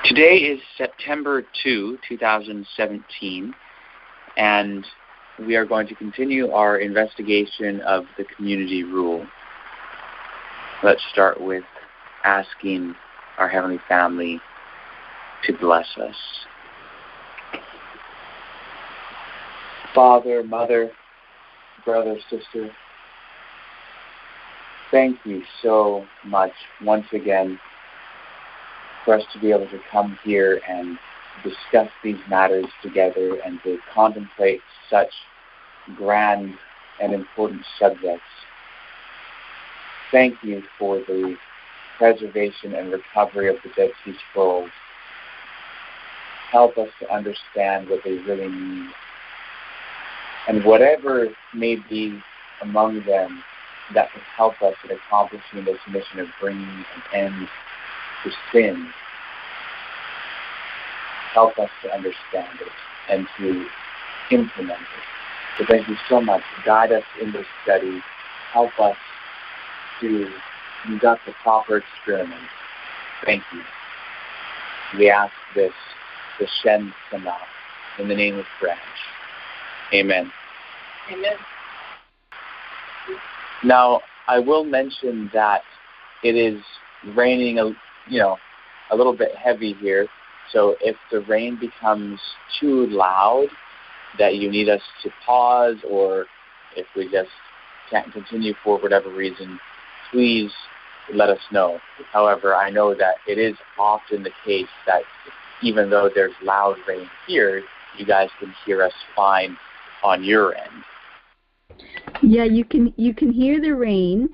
Today is September 2, 2017, and we are going to continue our investigation of the community rule. Let's start with asking our Heavenly Family to bless us. Father, Mother, brother, sister, thank you so much once again for us to be able to come here and discuss these matters together and to contemplate such grand and important subjects. Thank you for the preservation and recovery of the Dead Sea Scrolls. Help us to understand what they really mean. And whatever may be among them that can help us in accomplishing this mission of bringing an end to sin, help us to understand it and to implement it. So thank you so much. Guide us in this study. Help us to conduct the proper experiment. Thank you. We ask this, the Shem Sana, in the name of French. Amen. Amen. Now, I will mention that it is raining, a little bit heavy here. So if the rain becomes too loud that you need us to pause, or if we just can't continue for whatever reason, please let us know. However, I know that it is often the case that even though there's loud rain here, you guys can hear us fine on your end. Yeah, you can hear the rain,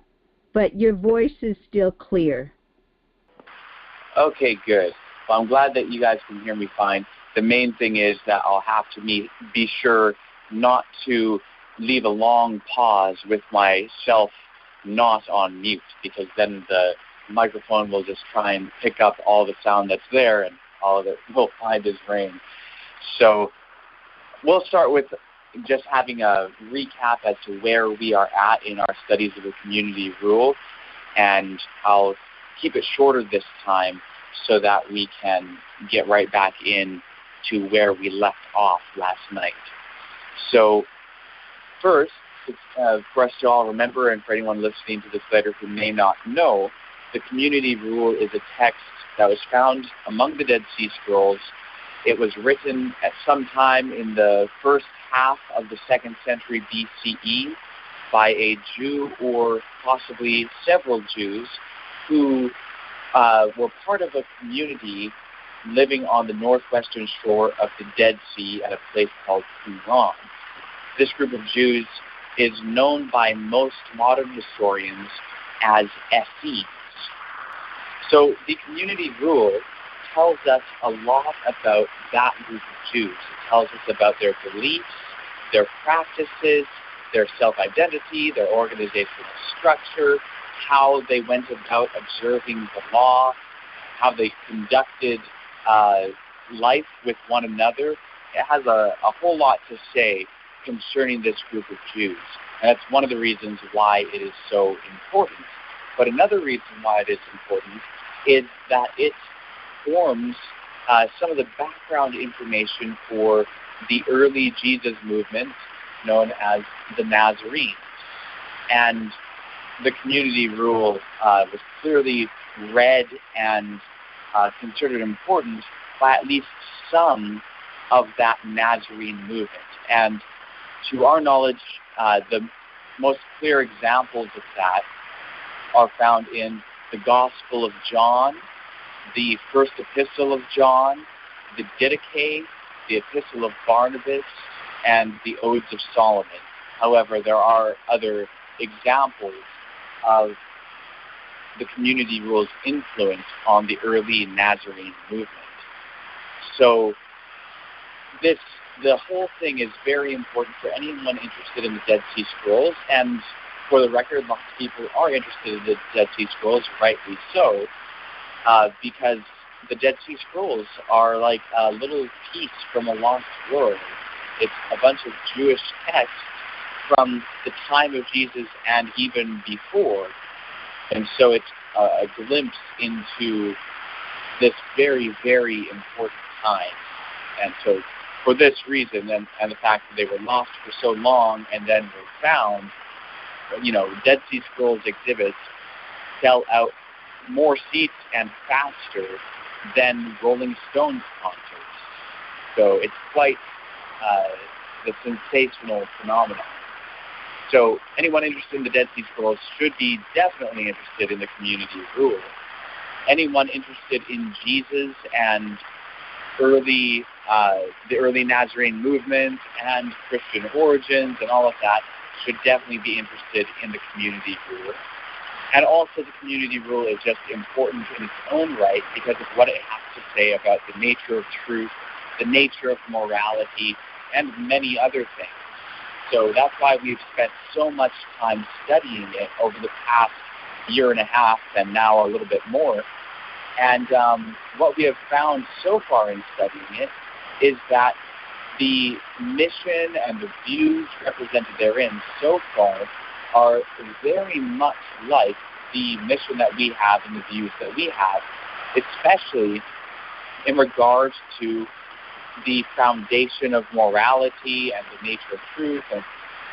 but your voice is still clear. Okay, good. Well, I'm glad that you guys can hear me fine. The main thing is that I'll have to be sure not to leave a long pause with myself not on mute, because then the microphone will just try and pick up all the sound that's there, and all of it will find as rain. So we'll start with just having a recap as to where we are at in our studies of the community rule, and I'll keep it shorter this time so that we can get right back in to where we left off last night. So first, for us to all remember, and for anyone listening to this later who may not know, the community rule is a text that was found among the Dead Sea Scrolls. It was written at some time in the first half of the 2nd century BCE by a Jew or possibly several Jews who were part of a community living on the northwestern shore of the Dead Sea at a place called Qumran. This group of Jews is known by most modern historians as Essenes. So the community rule tells us a lot about that group of Jews. It tells us about their beliefs, their practices, their self-identity, their organizational structure, how they went about observing the law, how they conducted life with one another. It has a whole lot to say concerning this group of Jews. And that's one of the reasons why it is so important. But another reason why it is important is that it forms some of the background information for the early Jesus movement known as the Nazarenes. And the community rule was clearly read and considered important by at least some of that Nazarene movement. And to our knowledge, the most clear examples of that are found in the Gospel of John, the First Epistle of John, the Didache, the Epistle of Barnabas, and the Odes of Solomon. However, there are other examples of the community rule's influence on the early Nazarene movement. So the whole thing is very important for anyone interested in the Dead Sea Scrolls, and for the record, lots of people are interested in the Dead Sea Scrolls, rightly so, because the Dead Sea Scrolls are like a little piece from a lost world. It's a bunch of Jewish texts from the time of Jesus and even before. And so it's a glimpse into this very, very important time. And so for this reason, and the fact that they were lost for so long and then were found, Dead Sea Scrolls exhibits sell out more seats and faster than Rolling Stones concerts. So it's quite the sensational phenomenon. So anyone interested in the Dead Sea Scrolls should be definitely interested in the community rule. Anyone interested in Jesus and the early Nazarene movement and Christian origins and all of that should definitely be interested in the community rule. And also the community rule is just important in its own right because of what it has to say about the nature of truth, the nature of morality, and many other things. So that's why we've spent so much time studying it over the past year and a half and now a little bit more. And what we have found so far in studying it is that the mission and the views represented therein so far are very much like the mission that we have and the views that we have, especially in regards to the foundation of morality and the nature of truth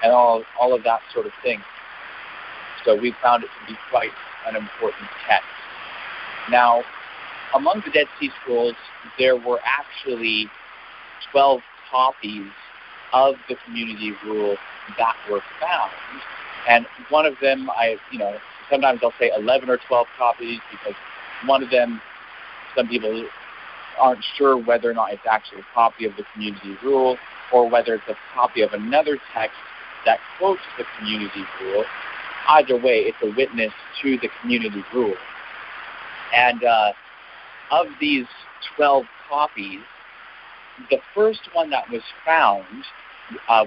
and all of that sort of thing. So we found it to be quite an important text. Now, among the Dead Sea Scrolls, there were actually 12 copies of the community rule that were found. And one of them, sometimes I'll say 11 or 12 copies because one of them, some people aren't sure whether or not it's actually a copy of the community rule or whether it's a copy of another text that quotes the community rule. Either way, it's a witness to the community rule. And of these 12 copies, the first one that was found,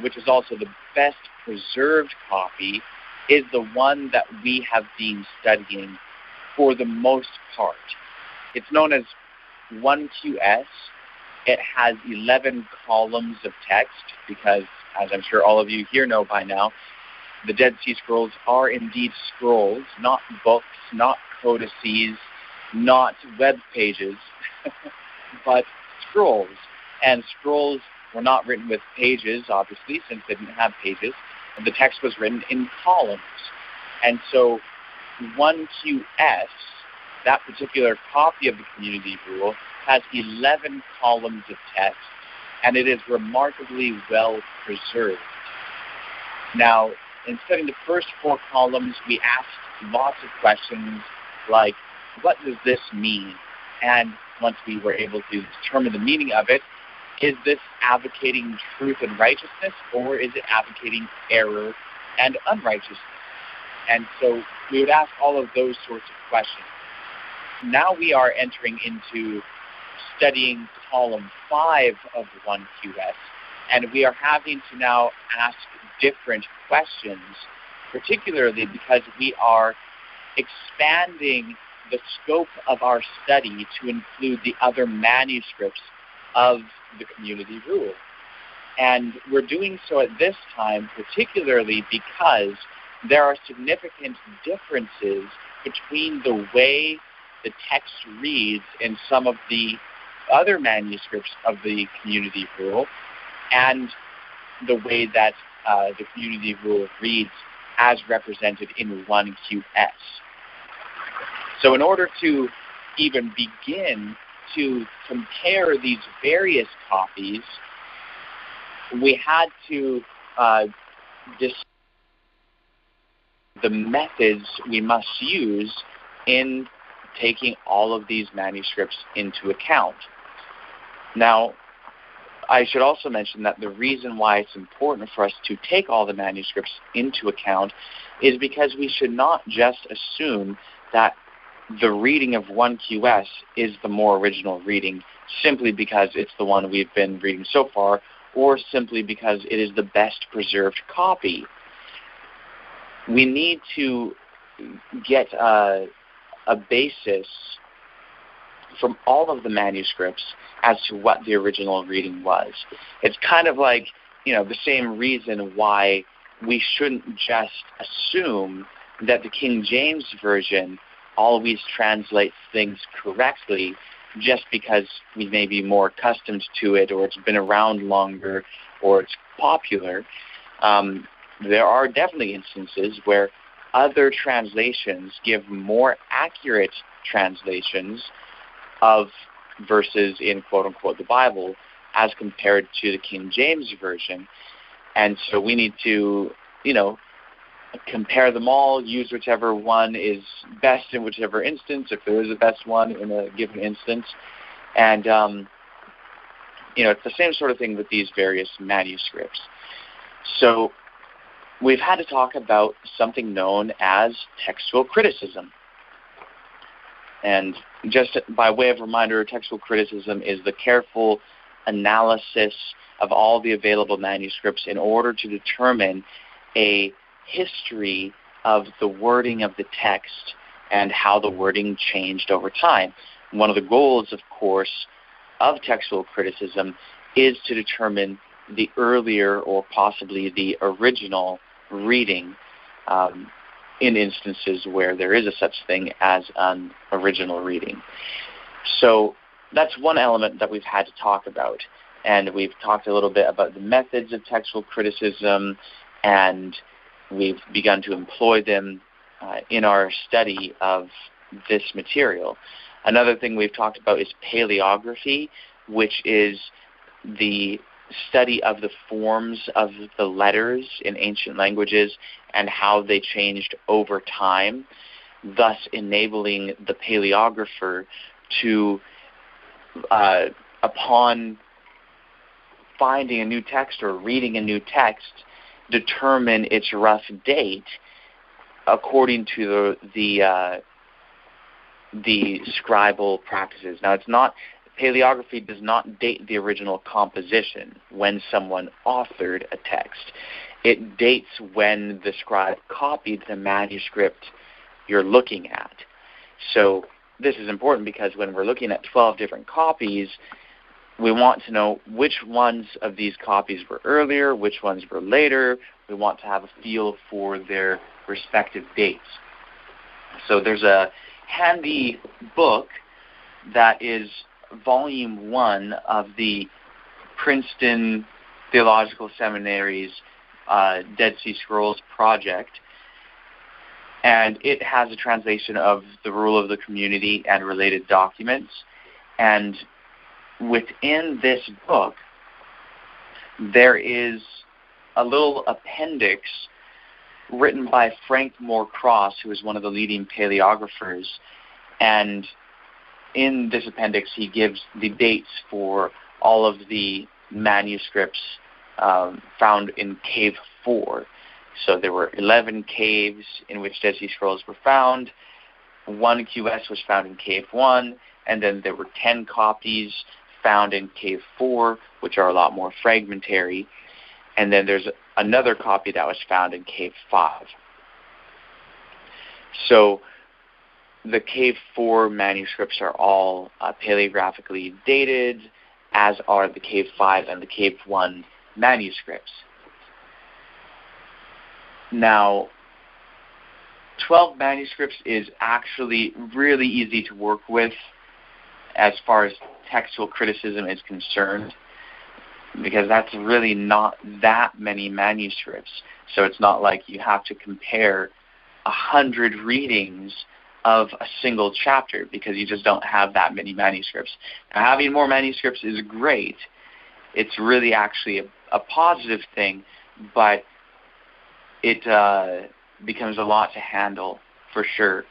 which is also the best preserved copy, is the one that we have been studying for the most part. It's known as 1QS. It has 11 columns of text because, as I'm sure all of you here know by now, the Dead Sea Scrolls are indeed scrolls, not books, not codices, not web pages, but scrolls. And scrolls were not written with pages, obviously, since they didn't have pages. The text was written in columns. And so 1QS, that particular copy of the community rule, has 11 columns of text, and it is remarkably well preserved. Now, in studying the first 4 columns, we asked lots of questions like, what does this mean? And once we were able to determine the meaning of it, is this advocating truth and righteousness, or is it advocating error and unrighteousness? And so we would ask all of those sorts of questions. Now we are entering into studying column 5 of 1QS, and we are having to now ask different questions, particularly because we are expanding the scope of our study to include the other manuscripts of the community rule. And we're doing so at this time particularly because there are significant differences between the way the text reads in some of the other manuscripts of the community rule and the way that the community rule reads as represented in 1QS. So in order to even begin to compare these various copies, we had to decide the methods we must use in taking all of these manuscripts into account. Now, I should also mention that the reason why it's important for us to take all the manuscripts into account is because we should not just assume that the reading of 1QS is the more original reading simply because it's the one we've been reading so far, or simply because it is the best preserved copy. We need to get a basis from all of the manuscripts as to what the original reading was. It's kind of like, the same reason why we shouldn't just assume that the King James Version always translates things correctly just because we may be more accustomed to it, or it's been around longer, or it's popular. There are definitely instances where other translations give more accurate translations of verses in quote-unquote the Bible as compared to the King James Version. And so we need to, compare them all, use whichever one is best in whichever instance, if there is a best one in a given instance. And, it's the same sort of thing with these various manuscripts. So we've had to talk about something known as textual criticism. And just by way of reminder, textual criticism is the careful analysis of all the available manuscripts in order to determine a history of the wording of the text and how the wording changed over time. One of the goals, of course, of textual criticism is to determine the earlier or possibly the original reading in instances where there is a such thing as an original reading. So that's one element that we've had to talk about. And we've talked a little bit about the methods of textual criticism, and we've begun to employ them in our study of this material. Another thing we've talked about is paleography, which is the study of the forms of the letters in ancient languages and how they changed over time, thus enabling the paleographer to, upon finding a new text or reading a new text, determine its rough date according to the scribal practices. Now, paleography does not date the original composition when someone authored a text. It dates when the scribe copied the manuscript you're looking at. So this is important because when we're looking at 12 different copies, we want to know which ones of these copies were earlier, which ones were later. We want to have a feel for their respective dates. So there's a handy book that is Volume 1 of the Princeton Theological Seminary's Dead Sea Scrolls project, and it has a translation of the Rule of the Community and related documents. And within this book, there is a little appendix written by Frank Moore Cross, who is one of the leading paleographers. And in this appendix, he gives the dates for all of the manuscripts found in Cave 4. So there were 11 caves in which Dead Sea Scrolls were found. 1 QS was found in Cave 1, and then there were 10 copies found in Cave 4, which are a lot more fragmentary. And then there's another copy that was found in Cave 5. So the Cave 4 manuscripts are all paleographically dated, as are the Cave 5 and the Cave 1 manuscripts. Now, 12 manuscripts is actually really easy to work with as far as textual criticism is concerned, because that's really not that many manuscripts. So it's not like you have to compare 100 readings of a single chapter, because you just don't have that many manuscripts. Now, having more manuscripts is great. It's really actually a positive thing, but it becomes a lot to handle for sure.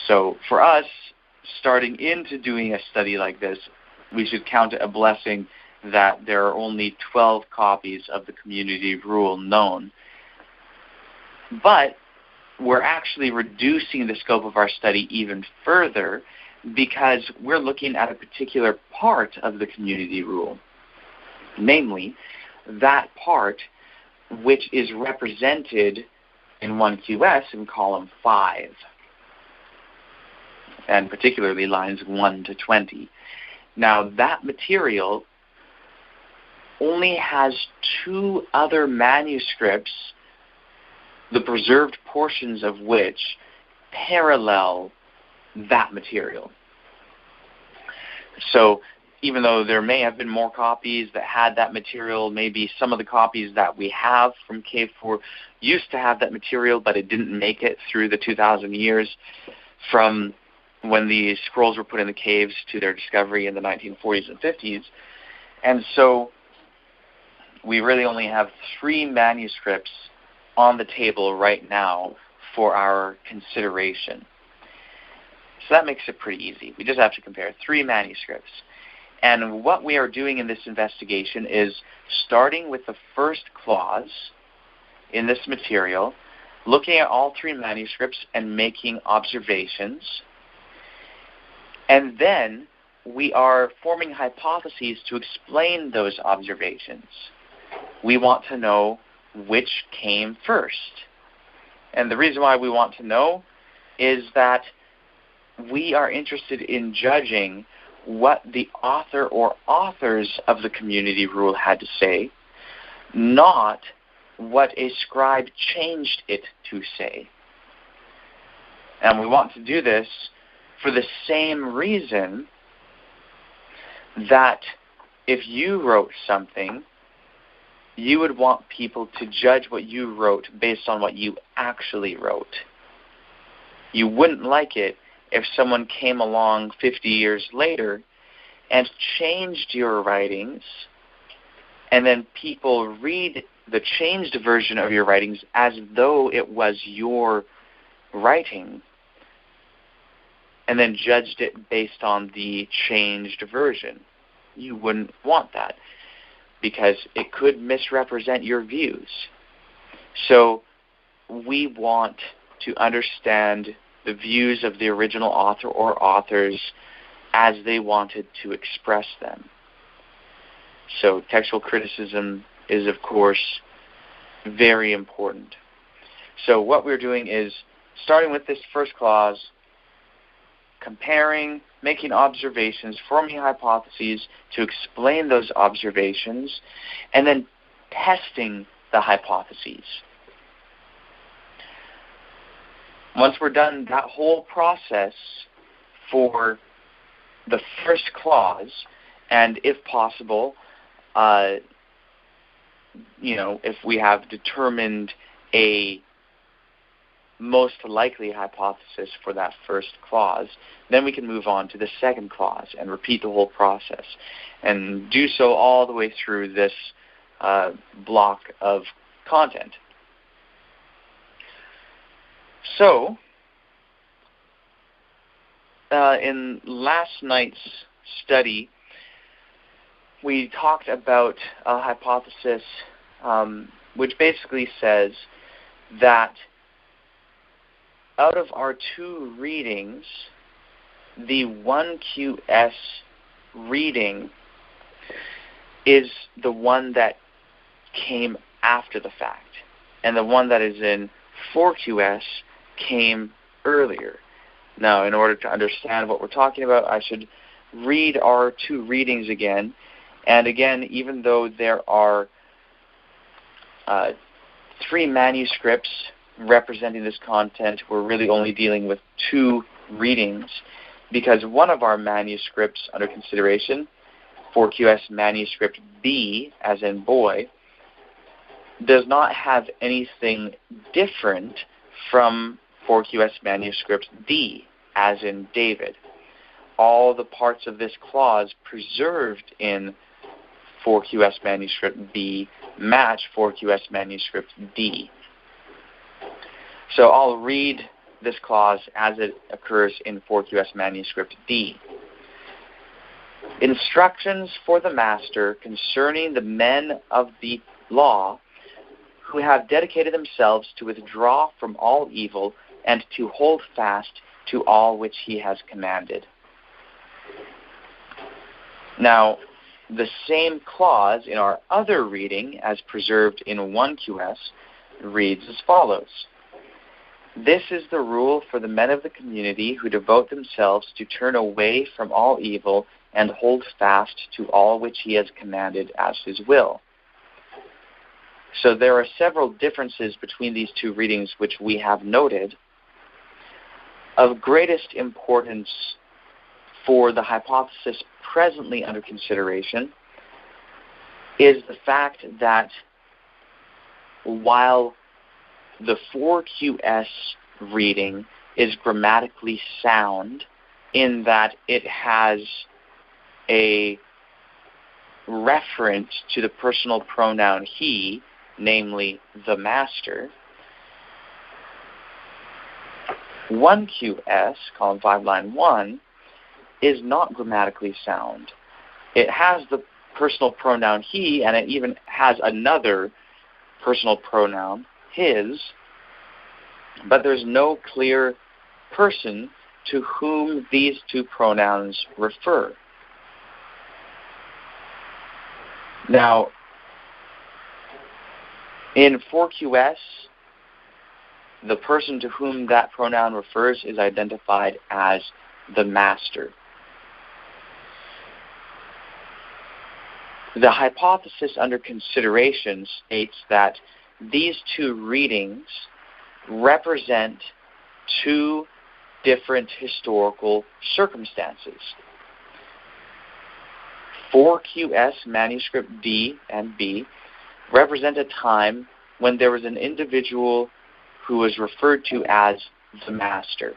So for us, starting into doing a study like this, we should count it a blessing that there are only 12 copies of the community rule known. But we're actually reducing the scope of our study even further, because we're looking at a particular part of the community rule, namely that part which is represented in 1 QS in column 5, and particularly lines 1 to 20. Now, that material only has 2 other manuscripts, the preserved portions of which parallel that material. So even though there may have been more copies that had that material, maybe some of the copies that we have from Cave 4 used to have that material, but it didn't make it through the 2,000 years from when the scrolls were put in the caves to their discovery in the 1940s and 50s. And so we really only have 3 manuscripts on the table right now for our consideration. So that makes it pretty easy. We just have to compare 3 manuscripts. And what we are doing in this investigation is starting with the first clause in this material, looking at all 3 manuscripts and making observations. And then we are forming hypotheses to explain those observations. We want to know which came first. And the reason why we want to know is that we are interested in judging what the author or authors of the community rule had to say, not what a scribe changed it to say. And we want to do this for the same reason that if you wrote something, you would want people to judge what you wrote based on what you actually wrote. You wouldn't like it if someone came along 50 years later and changed your writings, and then people read the changed version of your writings as though it was your writing, and then judged it based on the changed version. You wouldn't want that, because it could misrepresent your views. So we want to understand the views of the original author or authors as they wanted to express them. So textual criticism is, of course, very important. So what we're doing is starting with this first clause, comparing, making observations, forming hypotheses to explain those observations, and then testing the hypotheses. Once we're done that whole process for the first clause, and if possible, if we have determined a most likely hypothesis for that first clause, then we can move on to the second clause and repeat the whole process, and do so all the way through this block of content. So, in last night's study, we talked about a hypothesis which basically says that out of our 2 readings, the 1QS reading is the one that came after the fact, and the one that is in 4QS came earlier. Now, in order to understand what we're talking about, I should read our 2 readings again. And again, even though there are 3 manuscripts representing this content, we're really only dealing with 2 readings, because one of our manuscripts under consideration, 4QS manuscript B, as in boy, does not have anything different from 4QS manuscript D, as in David. All the parts of this clause preserved in 4QS manuscript B match 4QS manuscript D. So I'll read this clause as it occurs in 4QS manuscript D. Instructions for the master concerning the men of the law who have dedicated themselves to withdraw from all evil and to hold fast to all which he has commanded. Now, the same clause in our other reading, as preserved in 1QS, reads as follows. This is the rule for the men of the community who devote themselves to turn away from all evil and hold fast to all which he has commanded as his will. So there are several differences between these 2 readings which we have noted. Of greatest importance for the hypothesis presently under consideration is the fact that while the 4QS reading is grammatically sound in that it has a reference to the personal pronoun he, namely the master, 1QS, column 5, line 1, is not grammatically sound. It has the personal pronoun he, and it even has another personal pronoun, his, but there's no clear person to whom these two pronouns refer. Now, in 4QS, the person to whom that pronoun refers is identified as the master. The hypothesis under consideration states that these two readings represent two different historical circumstances. 4QS manuscript D and B represent a time when there was an individual who was referred to as the master.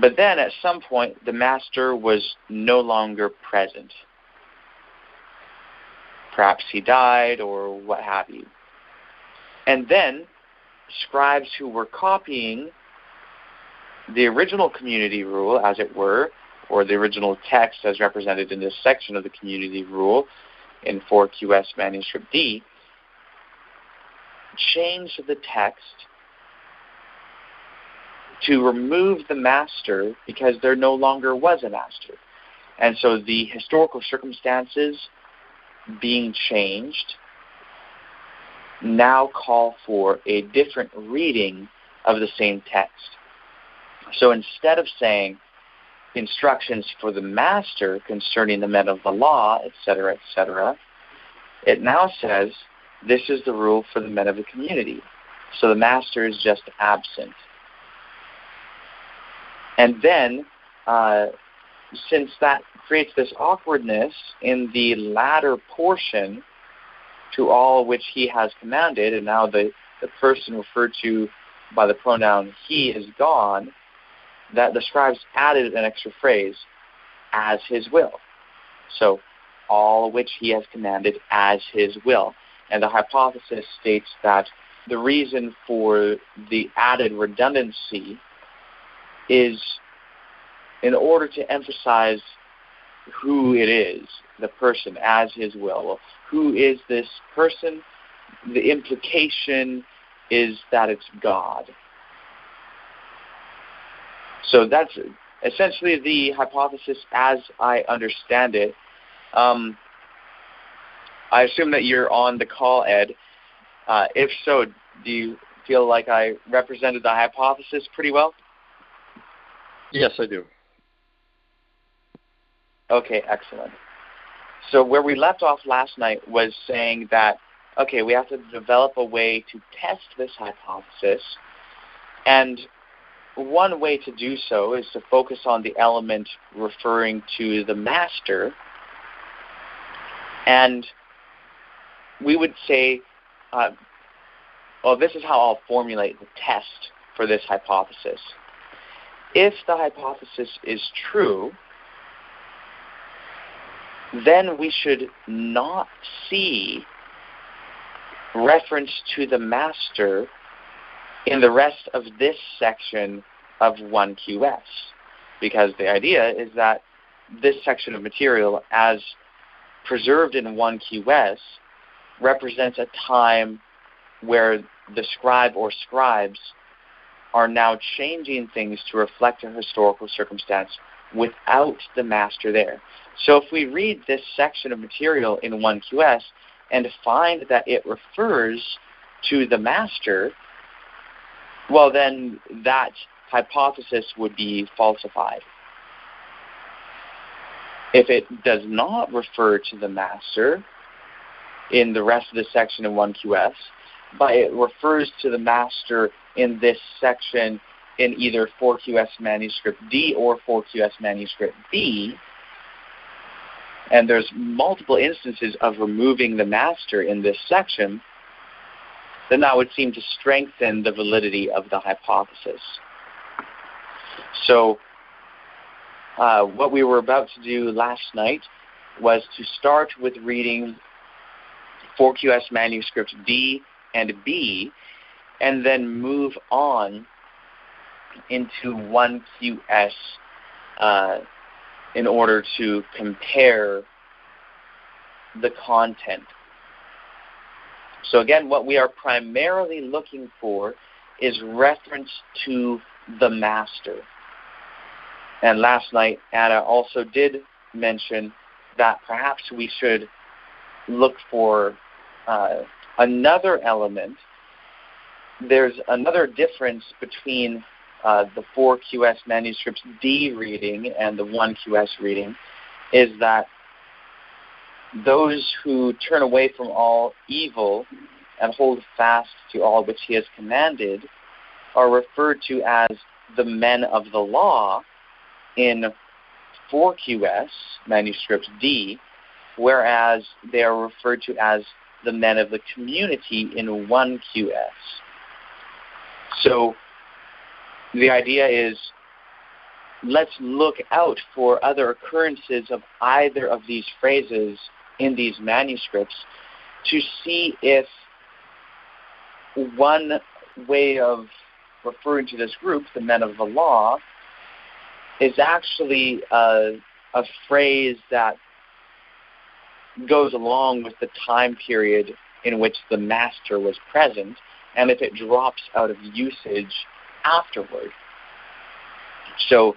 But then at some point, the master was no longer present. Perhaps he died or what have you. And then scribes who were copying the original community rule, as it were, or the original text as represented in this section of the community rule in 4QS manuscript D, changed the text to remove the master because there no longer was a master. And so the historical circumstances being changed now call for a different reading of the same text. So instead of saying instructions for the master concerning the men of the law, etc., it now says this is the rule for the men of the community. So the master is just absent. And then, since that creates this awkwardness in the latter portion, to all which he has commanded, and now the person referred to by the pronoun he is gone, that the scribes added an extra phrase, as his will. So, all which he has commanded as his will. And the hypothesis states that the reason for the added redundancy is in order to emphasize who it is, the person, as his will. Well, who is this person? The implication is that it's God. So that's essentially the hypothesis as I understand it. I assume that you're on the call, Ed. If so, do you feel like I represented the hypothesis pretty well? Yes, I do. Okay, excellent. So where we left off last night was saying that, okay, we have to develop a way to test this hypothesis, and one way to do so is to focus on the element referring to the master, and we would say, well, this is how I'll formulate the test for this hypothesis. If the hypothesis is true, then we should not see reference to the master in the rest of this section of 1QS, because the idea is that this section of material, as preserved in 1QS, represents a time where the scribe or scribes are now changing things to reflect a historical circumstance without the master there. So if we read this section of material in 1QS and find that it refers to the master, well, then that hypothesis would be falsified. If it does not refer to the master in the rest of the section in 1QS, but it refers to the master in this section in either 4QS manuscript D or 4QS manuscript B, and there's multiple instances of removing the master in this section, then that would seem to strengthen the validity of the hypothesis. So what we were about to do last night was to start with reading 4QS manuscript D and B, and then move on into 1QS in order to compare the content. So again, what we are primarily looking for is reference to the master. And last night, Anna also did mention that perhaps we should look for another element. There's another difference between the 4QS manuscripts D reading and the 1QS reading, is that those who turn away from all evil and hold fast to all which he has commanded are referred to as the men of the law in 4QS manuscript D, whereas they are referred to as the men of the community in 1QS. So the idea is, let's look out for other occurrences of either of these phrases in these manuscripts to see if one way of referring to this group, the men of the law, is actually a phrase that goes along with the time period in which the master was present, and if it drops out of usage afterward. So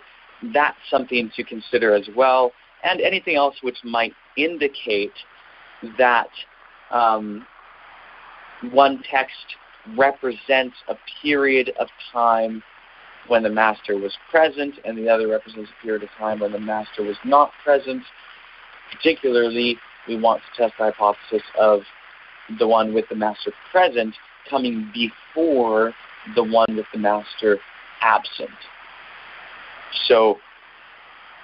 that's something to consider as well, and anything else which might indicate that one text represents a period of time when the master was present and the other represents a period of time when the master was not present. Particularly, we want to test the hypothesis of the one with the master present coming before the one with the master absent. So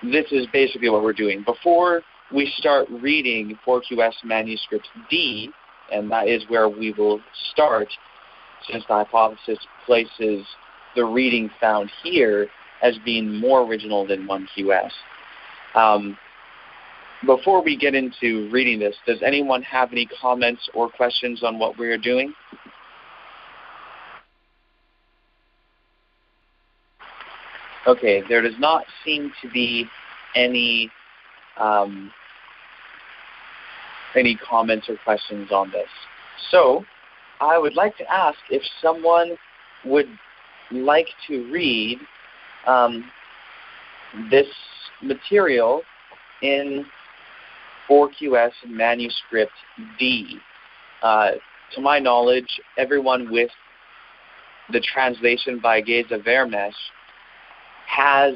this is basically what we're doing. Before we start reading 4QS manuscript D, and that is where we will start, since the hypothesis places the reading found here as being more original than 1QS. Before we get into reading this, does anyone have any comments or questions on what we're doing? Okay, there does not seem to be any comments or questions on this. So I would like to ask if someone would like to read this material in 4QS manuscript D. To my knowledge, everyone with the translation by Geza Vermes has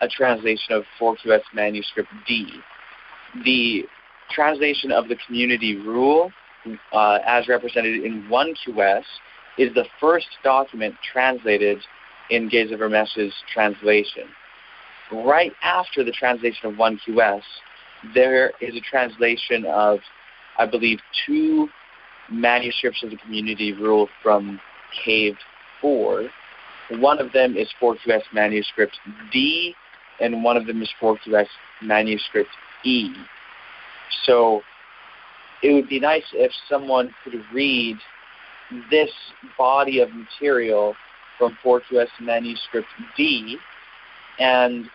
a translation of 4QS manuscript D. The translation of the community rule, as represented in 1QS, is the first document translated in Geza Vermes' translation. Right after the translation of 1QS, there is a translation of, I believe, 2 manuscripts of the community rule from Cave 4. One of them is 4QS manuscript D, and one of them is 4QS manuscript E. So it would be nice if someone could read this body of material from 4QS manuscript D, and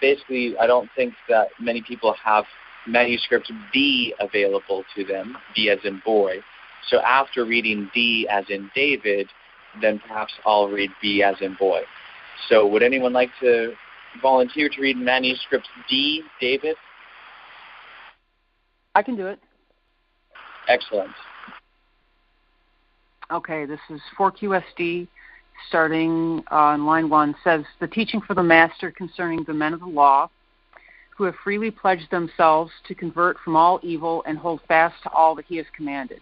basically I don't think that many people have manuscript B available to them, B as in boy. So after reading D as in David, then perhaps I'll read B as in boy. So would anyone like to volunteer to read manuscript D, David? I can do it. Excellent. Okay, this is 4QSD, starting on line 1, says, "The teaching for the master concerning the men of the law, who have freely pledged themselves to convert from all evil and hold fast to all that he has commanded.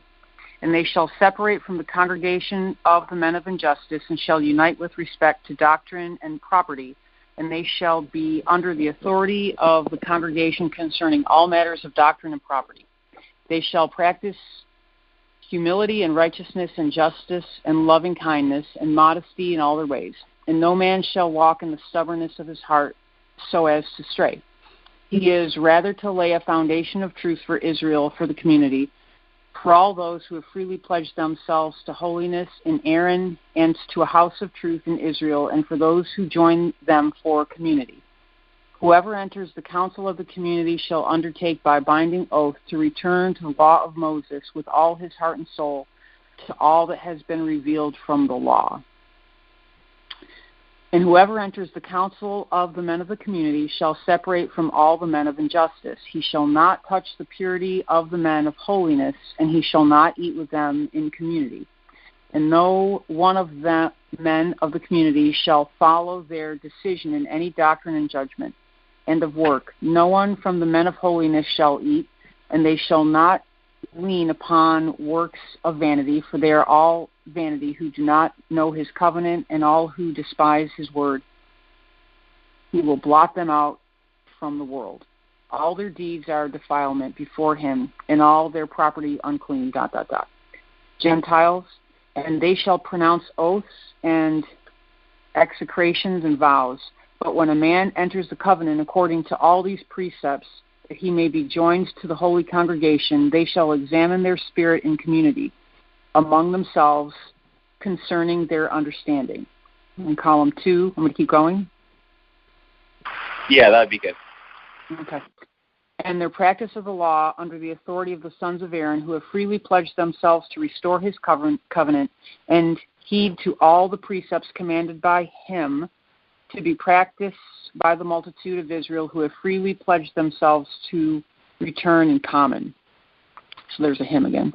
And they shall separate from the congregation of the men of injustice, and shall unite with respect to doctrine and property, and they shall be under the authority of the congregation concerning all matters of doctrine and property. They shall practice humility and righteousness and justice and loving kindness and modesty in all their ways. And no man shall walk in the stubbornness of his heart so as to stray. He is rather to lay a foundation of truth for Israel, for the community, for all those who have freely pledged themselves to holiness in Aaron, and to a house of truth in Israel, and for those who join them for community. Whoever enters the council of the community shall undertake by binding oath to return to the law of Moses with all his heart and soul, to all that has been revealed from the law. And whoever enters the council of the men of the community shall separate from all the men of injustice. He shall not touch the purity of the men of holiness, and he shall not eat with them in community. And no one of the men of the community shall follow their decision in any doctrine and judgment. End of work. No one from the men of holiness shall eat, and they shall not lean upon works of vanity, for they are all vanity who do not know his covenant, and all who despise his word. He will blot them out from the world. All their deeds are defilement before him, and all their property unclean, ... Gentiles, and they shall pronounce oaths and execrations and vows. But when a man enters the covenant according to all these precepts, that he may be joined to the holy congregation, they shall examine their spirit in community among themselves concerning their understanding. In column 2, I'm going to keep going. Yeah, that would be good. Okay. And their practice of the law under the authority of the sons of Aaron, who have freely pledged themselves to restore his covenant and heed to all the precepts commanded by him, to be practiced by the multitude of Israel, who have freely pledged themselves to return in common. So there's a hymn again.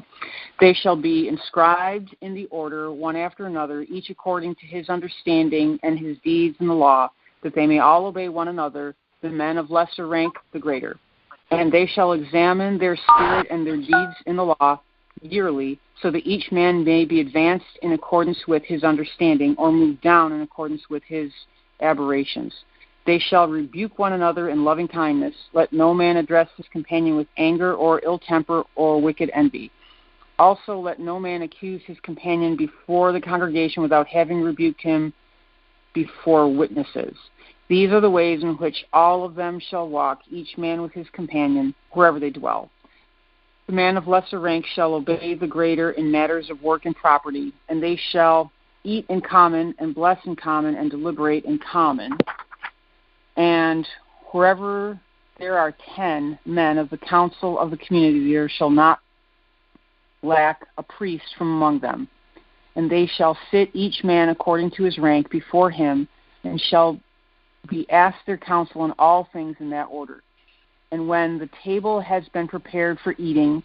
They shall be inscribed in the order, one after another, each according to his understanding and his deeds in the law, that they may all obey one another, the men of lesser rank the greater. And they shall examine their spirit and their deeds in the law yearly, so that each man may be advanced in accordance with his understanding, or moved down in accordance with his aberrations. They shall rebuke one another in loving kindness. Let no man address his companion with anger or ill temper or wicked envy. Also let no man accuse his companion before the congregation without having rebuked him before witnesses. These are the ways in which all of them shall walk, each man with his companion, wherever they dwell. The man of lesser rank shall obey the greater in matters of work and property, and they shall eat in common and bless in common and deliberate in common. And wherever there are 10 men of the council of the community, there shall not lack a priest from among them. And they shall sit each man according to his rank before him, and shall be asked their counsel in all things in that order. And when the table has been prepared for eating,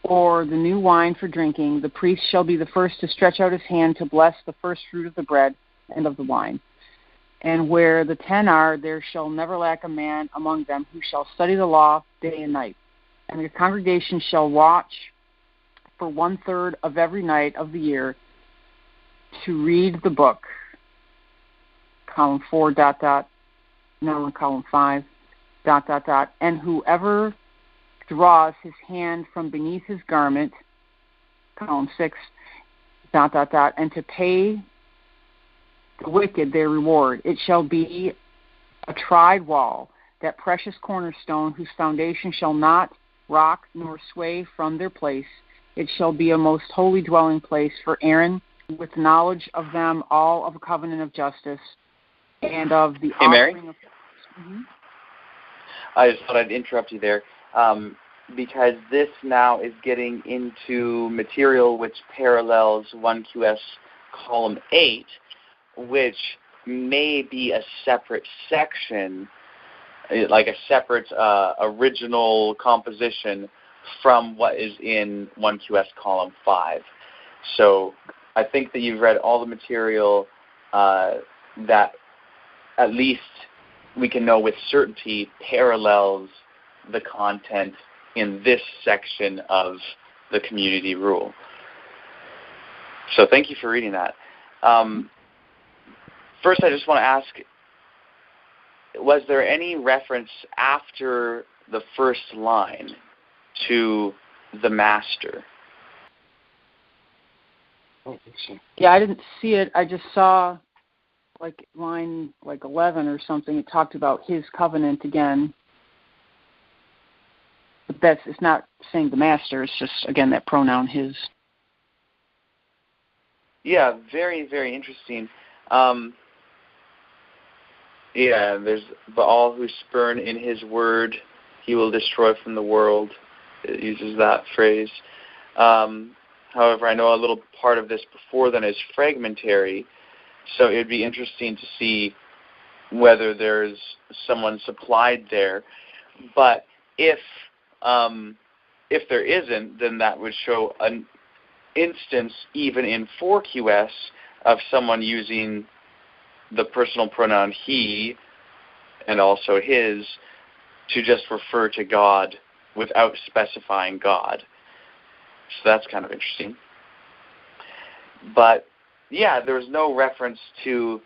or the new wine for drinking, the priest shall be the first to stretch out his hand to bless the first fruit of the bread and of the wine. And where the 10 are, there shall never lack a man among them who shall study the law day and night. And the congregation shall watch for 1/3 of every night of the year to read the book. Column 4, ... now in column 5, ... And whoever draws his hand from beneath his garment, column 6, ... and to pay the wicked their reward. It shall be a tried wall, that precious cornerstone, whose foundation shall not rock nor sway from their place. It shall be a most holy dwelling place for Aaron, with knowledge of them all of a covenant of justice, and of the offering of... Mm-hmm. I just thought I'd interrupt you there, because this now is getting into material which parallels 1QS column 8, which may be a separate section, like a separate original composition from what is in 1QS column 5. So I think that you've read all the material that at least we can know with certainty parallels the content in this section of the community rule. So thank you for reading that. First, I just want to ask, was there any reference after the first line to the master? I don't think so. Yeah, I didn't see it. I just saw line 11 or something. It talked about his covenant again. But it's not saying the master. It's just, again, that pronoun his. Yeah, very, very interesting. But all who spurn in his word, he will destroy from the world. It uses that phrase. However, I know a little part of this before then is fragmentary, so it would be interesting to see whether there's someone supplied there. But if there isn't, then that would show an instance, even in 4QS, of someone using the personal pronoun he and also his to just refer to God without specifying God. So that's kind of interesting. But yeah, there was no reference to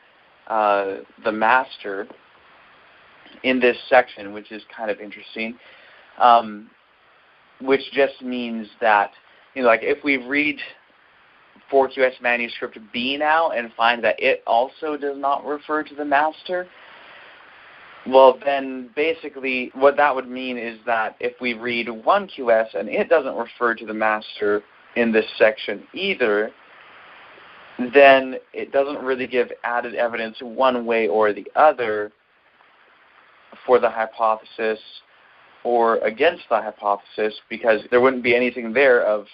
the master in this section, which is kind of interesting, which just means that, if we read 4QS manuscript B now and find that it also does not refer to the master, well, then basically what that would mean is that if we read 1QS and it doesn't refer to the master in this section either, then it doesn't really give added evidence one way or the other for the hypothesis or against the hypothesis, because there wouldn't be anything there of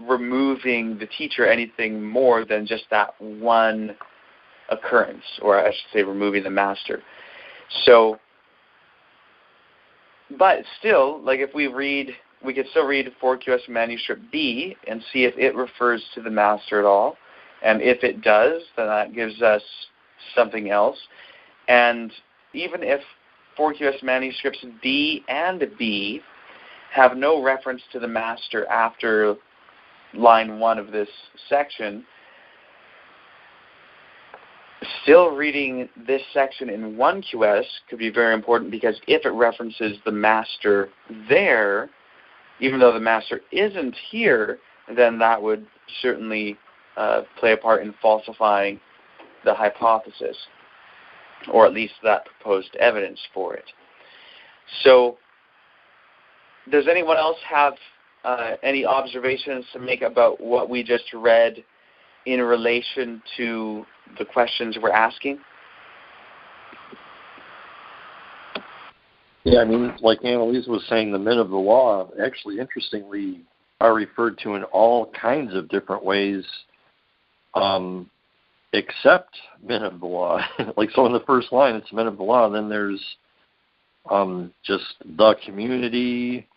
removing the teacher anything more than just that one occurrence, or I should say removing the master. So, but still, if we could still read 4QS manuscript B and see if it refers to the master at all. And if it does, then that gives us something else. And even if 4QS manuscripts D and B have no reference to the master after line 1 of this section, still reading this section in 1QS could be very important, because if it references the master there, even though the master isn't here, then that would certainly play a part in falsifying the hypothesis, or at least that proposed evidence for it. So, does anyone else have any observations to make about what we just read in relation to the questions we're asking? Yeah, like Annalise was saying, the men of the law, actually, interestingly, are referred to in all kinds of different ways, except men of the law. So in the first line, it's men of the law. Then there's just the community.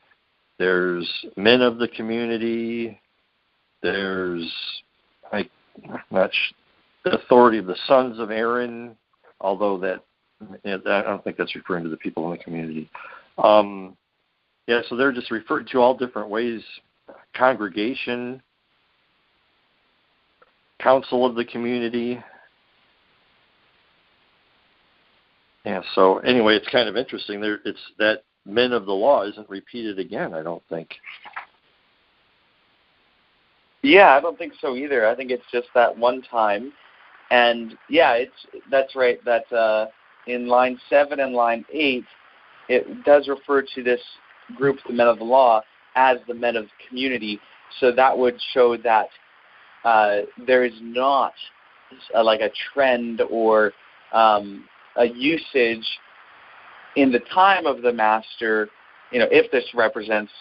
There's men of the community. There's the authority of the sons of Aaron, although I don't think that's referring to the people in the community. So they're just referred to all different ways: congregation, council of the community. Yeah, so anyway, it's kind of interesting. It's that men of the law isn't repeated again, I don't think. Yeah, I don't think so either. I think it's just that one time. And yeah, that's right, that in line 7 and line 8, it does refer to this group, the men of the law, as the men of the community. So that would show that there is not a trend or a usage in the time of the master, if this represents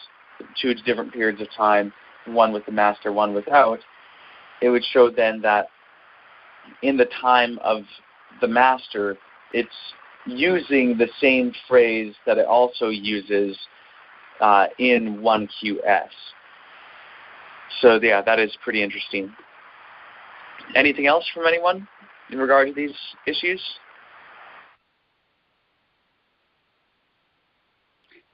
2 different periods of time, one with the master, one without, it would show then that in the time of the master, it's using the same phrase that it also uses in 1QS. So yeah, that is pretty interesting. Anything else from anyone in regard to these issues?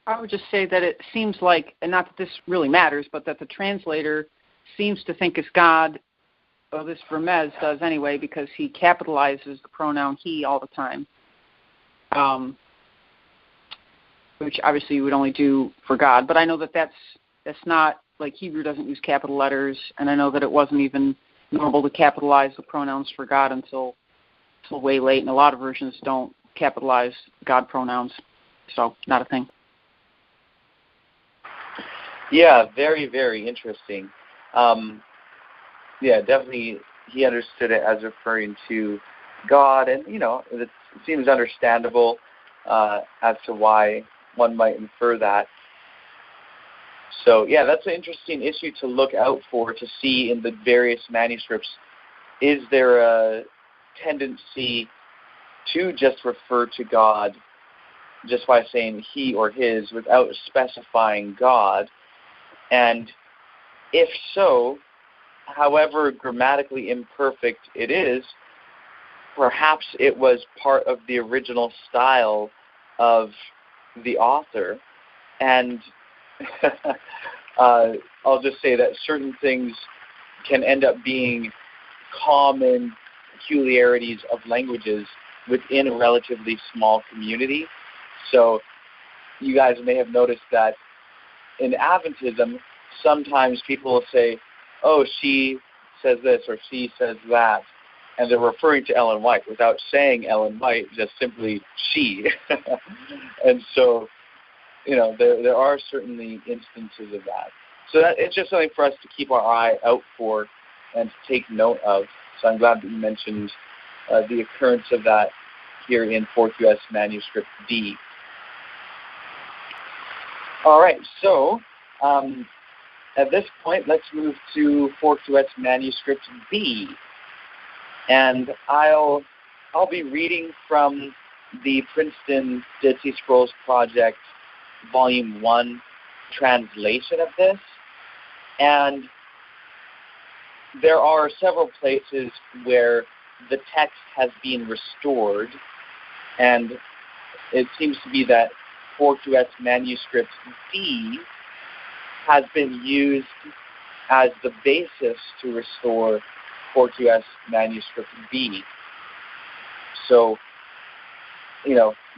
I would just say that it seems like, and not that this really matters, but that the translator seems to think it's God Well, this Vermes does anyway, because he capitalizes the pronoun he all the time, which obviously you would only do for God. But I know that that's not, like, Hebrew doesn't use capital letters, and I know that it wasn't even normal to capitalize the pronouns for God until way late, and a lot of versions don't capitalize God pronouns, so not a thing. Yeah, very, very interesting. Yeah, definitely he understood it as referring to God, and, it seems understandable as to why one might infer that. So, yeah, that's an interesting issue to look out for, to see in the various manuscripts. Is there a tendency to just refer to God just by saying he or his without specifying God? And if so, however grammatically imperfect it is, perhaps it was part of the original style of the author. And I'll just say that certain things can end up being common peculiarities of languages within a relatively small community. So you guys may have noticed that in Adventism, sometimes people will say, oh, she says this or she says that, and they're referring to Ellen White without saying Ellen White, just simply she. And so, there are certainly instances of that. So it's just something for us to keep our eye out for and to take note of. So I'm glad that you mentioned the occurrence of that here in 4QS manuscript D. All right, so at this point, let's move to 4QS manuscript B. And I'll be reading from the Princeton Dead Sea Scrolls Project Volume 1 translation of this. And there are several places where the text has been restored, and it seems to be that 4QS manuscript D has been used as the basis to restore 4QS manuscript B. So,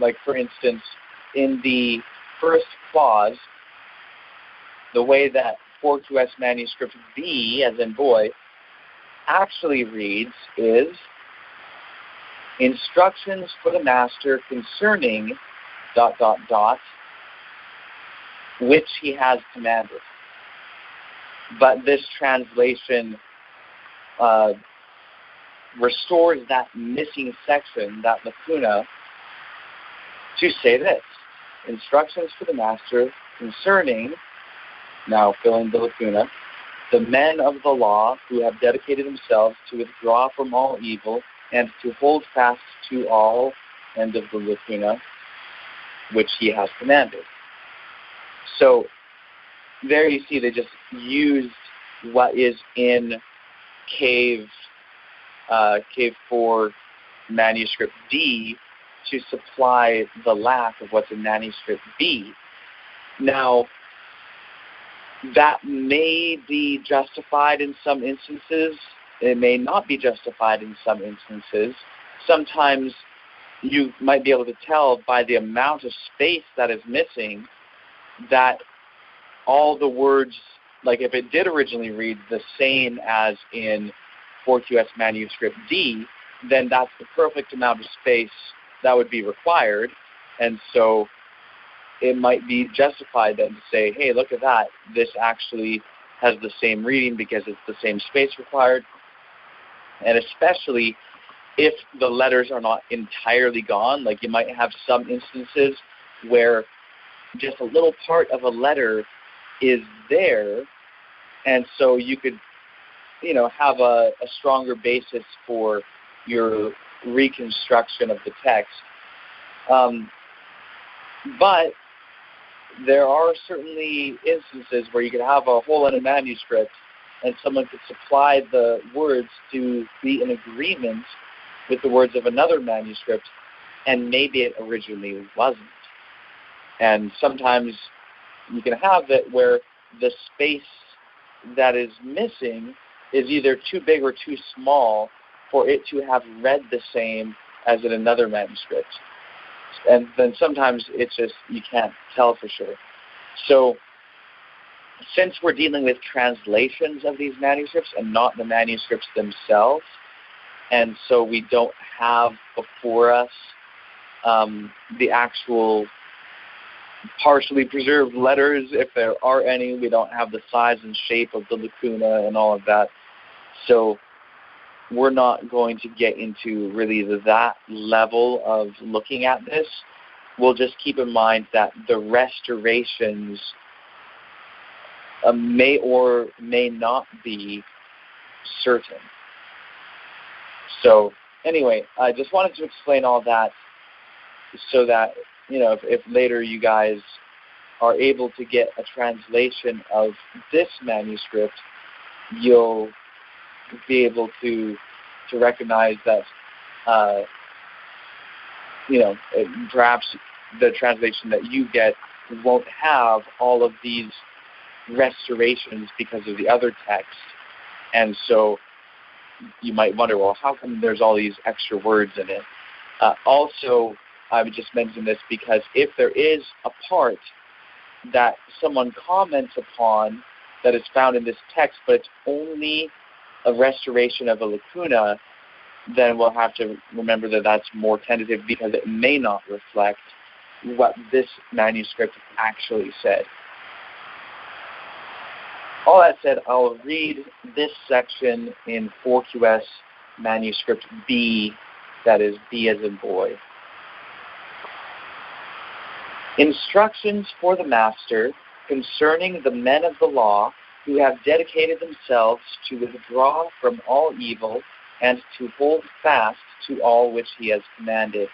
like for instance, in the first clause, the way that 4QS manuscript B, as in boy, actually reads is instructions for the master concerning ... which he has commanded. But this translation restores that missing section, that lacuna, to say this: instructions for the master concerning, now fill in the lacuna, the men of the law who have dedicated themselves to withdraw from all evil and to hold fast to all, end of the lacuna, which he has commanded. So there you see they just used what is in Cave 4 manuscript D to supply the lack of what's in manuscript B. Now, that may be justified in some instances. It may not be justified in some instances. Sometimes you might be able to tell by the amount of space that is missing that all the words, like if it did originally read the same as in 4QS manuscript D, then that's the perfect amount of space that would be required. And so it might be justified then to say, hey, look at that. This actually has the same reading because it's the same space required. And especially if the letters are not entirely gone, like you might have some instances where just a little part of a letter is there, and so you could, have a stronger basis for your reconstruction of the text. But there are certainly instances where you could have a whole other manuscript and someone could supply the words to be in agreement with the words of another manuscript, and maybe it originally wasn't. And sometimes you can have it where the space that is missing is either too big or too small for it to have read the same as in another manuscript. And then sometimes it's just, you can't tell for sure. So since we're dealing with translations of these manuscripts and not the manuscripts themselves, and so we don't have before us the actual partially preserved letters, if there are any. We don't have the size and shape of the lacuna and all of that. So we're not going to get into really that level of looking at this. We'll just keep in mind that the restorations may or may not be certain. So anyway, I just wanted to explain all that so that, if later you guys are able to get a translation of this manuscript, you'll be able to recognize that, perhaps the translation that you get won't have all of these restorations because of the other text. And so you might wonder, well, how come there's all these extra words in it? Also, I would just mention this because if there is a part that someone comments upon that is found in this text, but it's only a restoration of a lacuna, then we'll have to remember that that's more tentative because it may not reflect what this manuscript actually said. All that said, I'll read this section in 4QS manuscript B, that is B as in boy. Instructions for the master concerning the men of the law who have dedicated themselves to withdraw from all evil and to hold fast to all which he has commanded.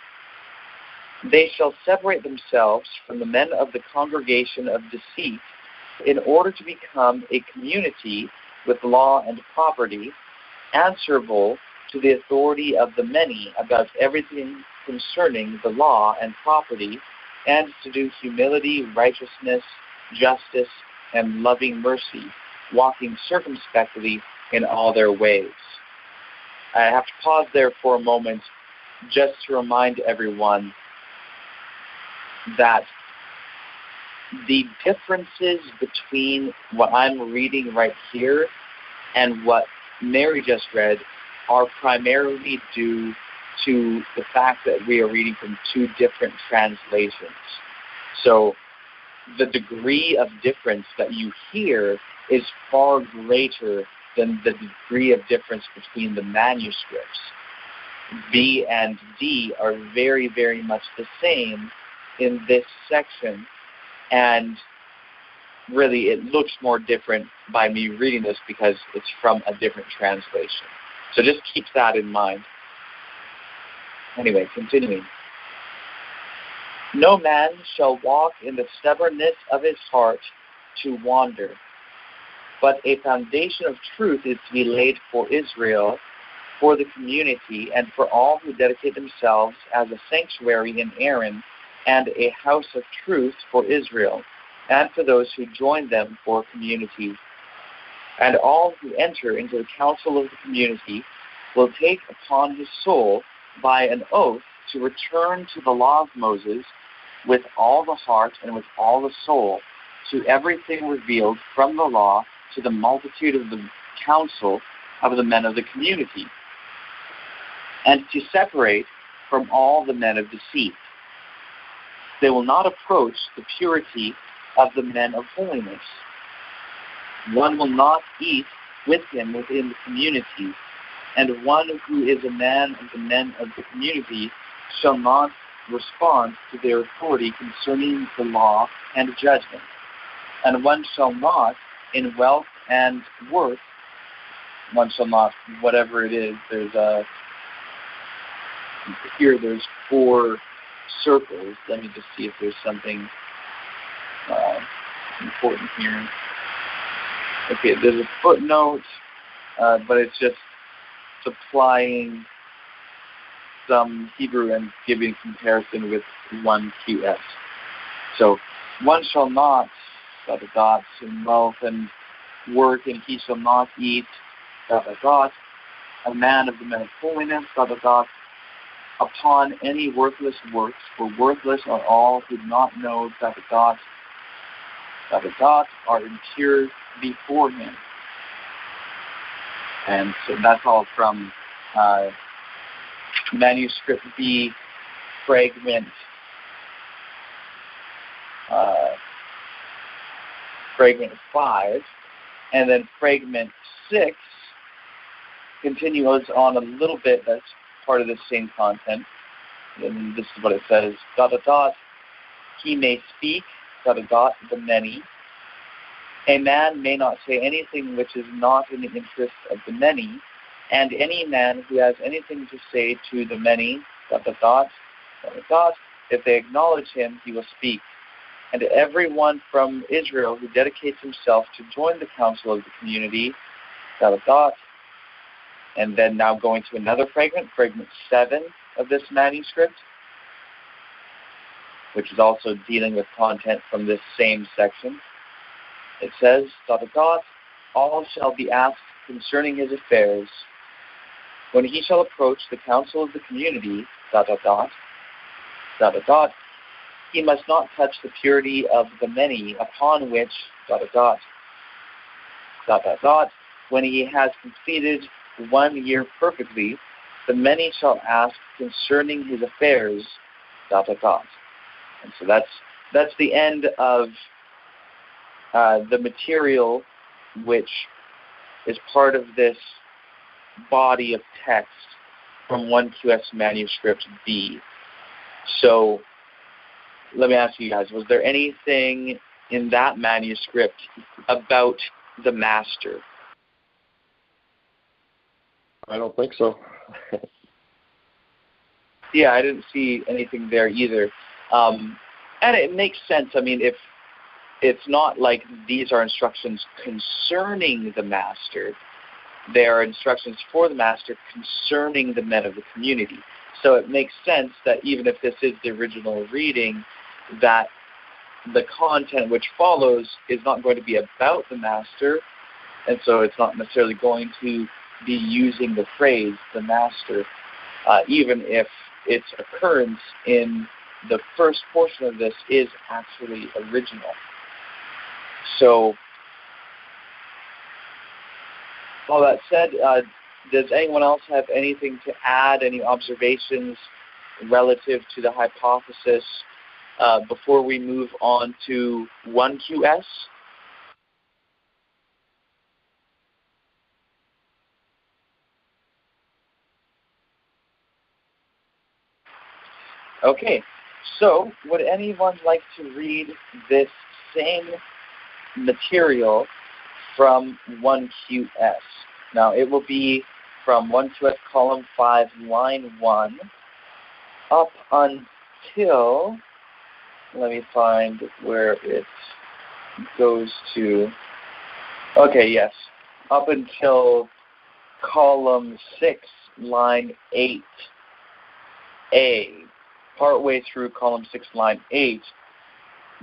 They shall separate themselves from the men of the congregation of deceit in order to become a community with law and property, answerable to the authority of the many about everything concerning the law and property, and to do humility, righteousness, justice, and loving mercy, walking circumspectly in all their ways. I have to pause there for a moment just to remind everyone that the differences between what I'm reading right here and what Mary just read are primarily due to the fact that we are reading from two different translations. So the degree of difference that you hear is far greater than the degree of difference between the manuscripts. B and D are very, very much the same in this section, and really it looks more different by me reading this because it's from a different translation. So just keep that in mind. Anyway, continuing. No man shall walk in the stubbornness of his heart to wander, but a foundation of truth is to be laid for Israel, for the community, and for all who dedicate themselves as a sanctuary in Aaron, and a house of truth for Israel, and for those who join them for community. And all who enter into the council of the community will take upon his soul by an oath to return to the law of Moses with all the heart and with all the soul, to everything revealed from the law, to the multitude of the counsel of the men of the community, and to separate from all the men of deceit. They will not approach the purity of the men of holiness. One will not eat with him within the community, and one who is a man of the men of the community shall not respond to their authority concerning the law and judgment. And one shall not, in wealth and worth, one shall not, whatever it is, there's there's 4 circles. Let me just see if there's something important here. Okay, there's a footnote, but it's just supplying some Hebrew and giving comparison with 1QS. So, one shall not, in wealth and work, and he shall not eat a man of the men of holiness, upon any worthless works, for worthless are all who do not know are impure before him. And so that's all from manuscript B, fragment 5, and then fragment 6 continues on a little bit. That's part of the same content. And this is what it says: he may speak, the many. A man may not say anything which is not in the interest of the many, and any man who has anything to say to the many, if they acknowledge him, he will speak. And everyone from Israel who dedicates himself to join the council of the community, and then now going to another fragment 7 of this manuscript, which is also dealing with content from this same section. It says, all shall be asked concerning his affairs. When he shall approach the council of the community, he must not touch the purity of the many, upon which, when he has completed 1 year perfectly, the many shall ask concerning his affairs, And so that's the end of the material which is part of this body of text from 1QS manuscript B. So let me ask you guys, was there anything in that manuscript about the master? I don't think so. Yeah, I didn't see anything there either. And it makes sense. I mean, if it's not like these are instructions concerning the master, they are instructions for the master concerning the men of the community. So it makes sense that even if this is the original reading, that the content which follows is not going to be about the master, and so it's not necessarily going to be using the phrase the master, even if its occurrence in the first portion of this is actually original. So, all that said, does anyone else have anything to add, any observations relative to the hypothesis before we move on to 1QS? Okay, so would anyone like to read this same material from 1QS? Now, it will be from 1QS column 5, line 1, up until, let me find where it goes to. Okay, yes, up until column 6, line 8A. Partway through column 6, line 8,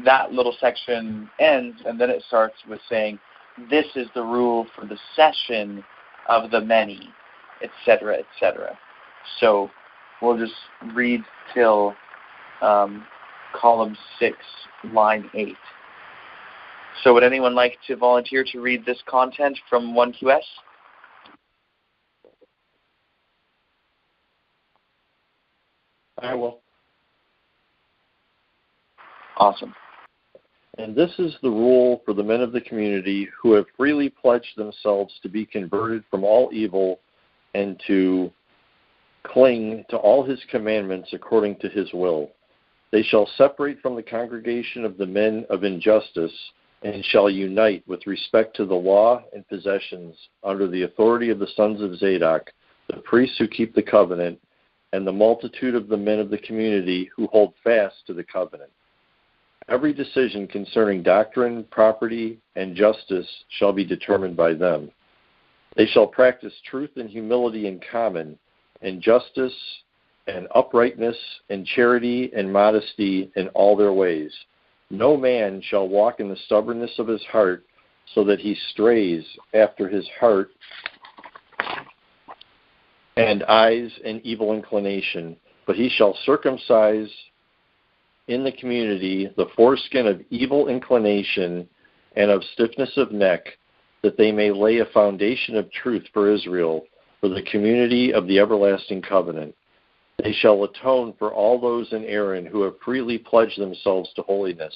that little section ends, and then it starts with saying, this is the rule for the session of the many, etc., etc. So we'll just read till column 6, line 8. So would anyone like to volunteer to read this content from 1QS? I will. Awesome. And this is the rule for the men of the community who have freely pledged themselves to be converted from all evil and to cling to all his commandments according to his will. They shall separate from the congregation of the men of injustice and shall unite with respect to the law and possessions under the authority of the sons of Zadok, the priests who keep the covenant, and the multitude of the men of the community who hold fast to the covenant. Every decision concerning doctrine, property, and justice shall be determined by them. They shall practice truth and humility in common, and justice and uprightness and charity and modesty in all their ways. No man shall walk in the stubbornness of his heart, so that he strays after his heart and eyes and evil inclination, but he shall circumcise in the community the foreskin of evil inclination and of stiffness of neck, that they may lay a foundation of truth for Israel, for the community of the everlasting covenant. They shall atone for all those in Aaron who have freely pledged themselves to holiness,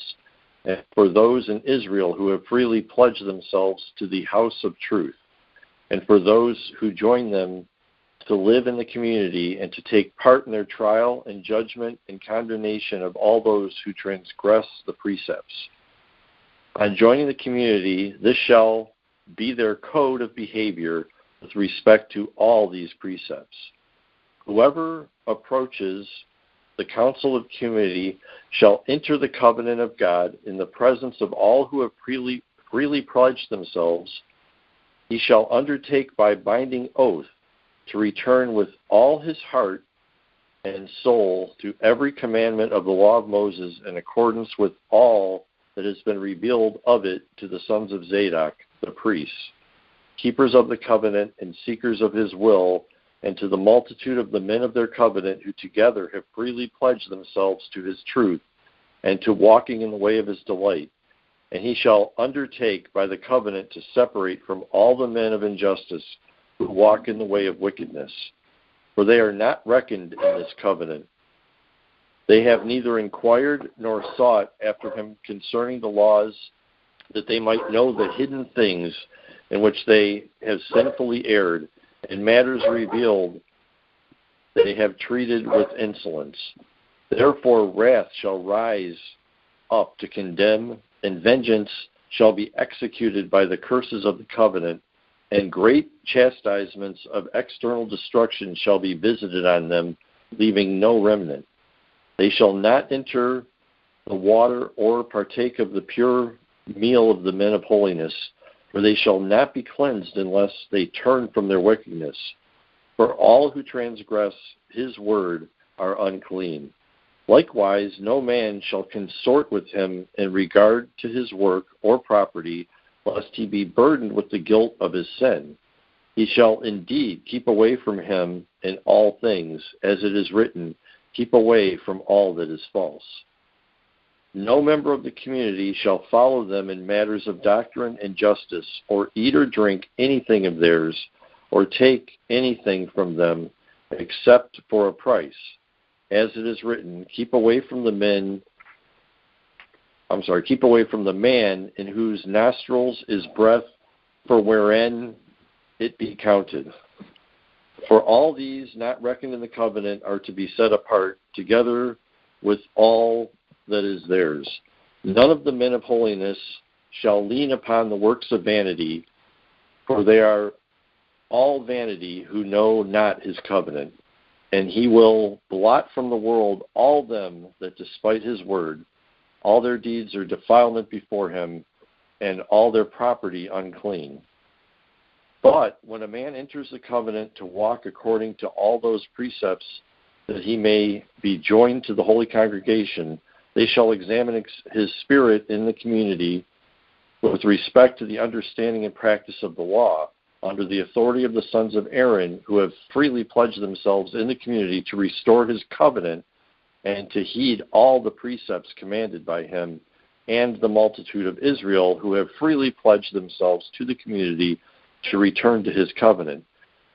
and for those in Israel who have freely pledged themselves to the house of truth, and for those who join them to live in the community and to take part in their trial and judgment and condemnation of all those who transgress the precepts. On joining the community, this shall be their code of behavior with respect to all these precepts. Whoever approaches the council of community shall enter the covenant of God in the presence of all who have freely pledged themselves. He shall undertake by binding oath to return with all his heart and soul to every commandment of the law of Moses in accordance with all that has been revealed of it to the sons of Zadok, the priests, keepers of the covenant and seekers of his will, and to the multitude of the men of their covenant who together have freely pledged themselves to his truth and to walking in the way of his delight. And he shall undertake by the covenant to separate from all the men of injustice who walk in the way of wickedness, for they are not reckoned in this covenant. They have neither inquired nor sought after him concerning the laws, that they might know the hidden things in which they have sinfully erred, and matters revealed they have treated with insolence. Therefore wrath shall rise up to condemn, and vengeance shall be executed by the curses of the covenant, and great chastisements of external destruction shall be visited on them, leaving no remnant. They shall not enter the water or partake of the pure meal of the men of holiness, for they shall not be cleansed unless they turn from their wickedness. For all who transgress his word are unclean. Likewise, no man shall consort with him in regard to his work or property, lest he be burdened with the guilt of his sin. He shall indeed keep away from him in all things, as it is written, keep away from all that is false. No member of the community shall follow them in matters of doctrine and justice, or eat or drink anything of theirs, or take anything from them, except for a price. As it is written, keep away from the man in whose nostrils is breath, for wherein it be counted. For all these not reckoned in the covenant are to be set apart, together with all that is theirs. None of the men of holiness shall lean upon the works of vanity, for they are all vanity who know not his covenant. And he will blot from the world all them that despite his word. All their deeds are defilement before him, and all their property unclean. But when a man enters the covenant to walk according to all those precepts, that he may be joined to the holy congregation, they shall examine his spirit in the community with respect to the understanding and practice of the law, under the authority of the sons of Aaron, who have freely pledged themselves in the community to restore his covenant and to heed all the precepts commanded by him, and the multitude of Israel, who have freely pledged themselves to the community to return to his covenant.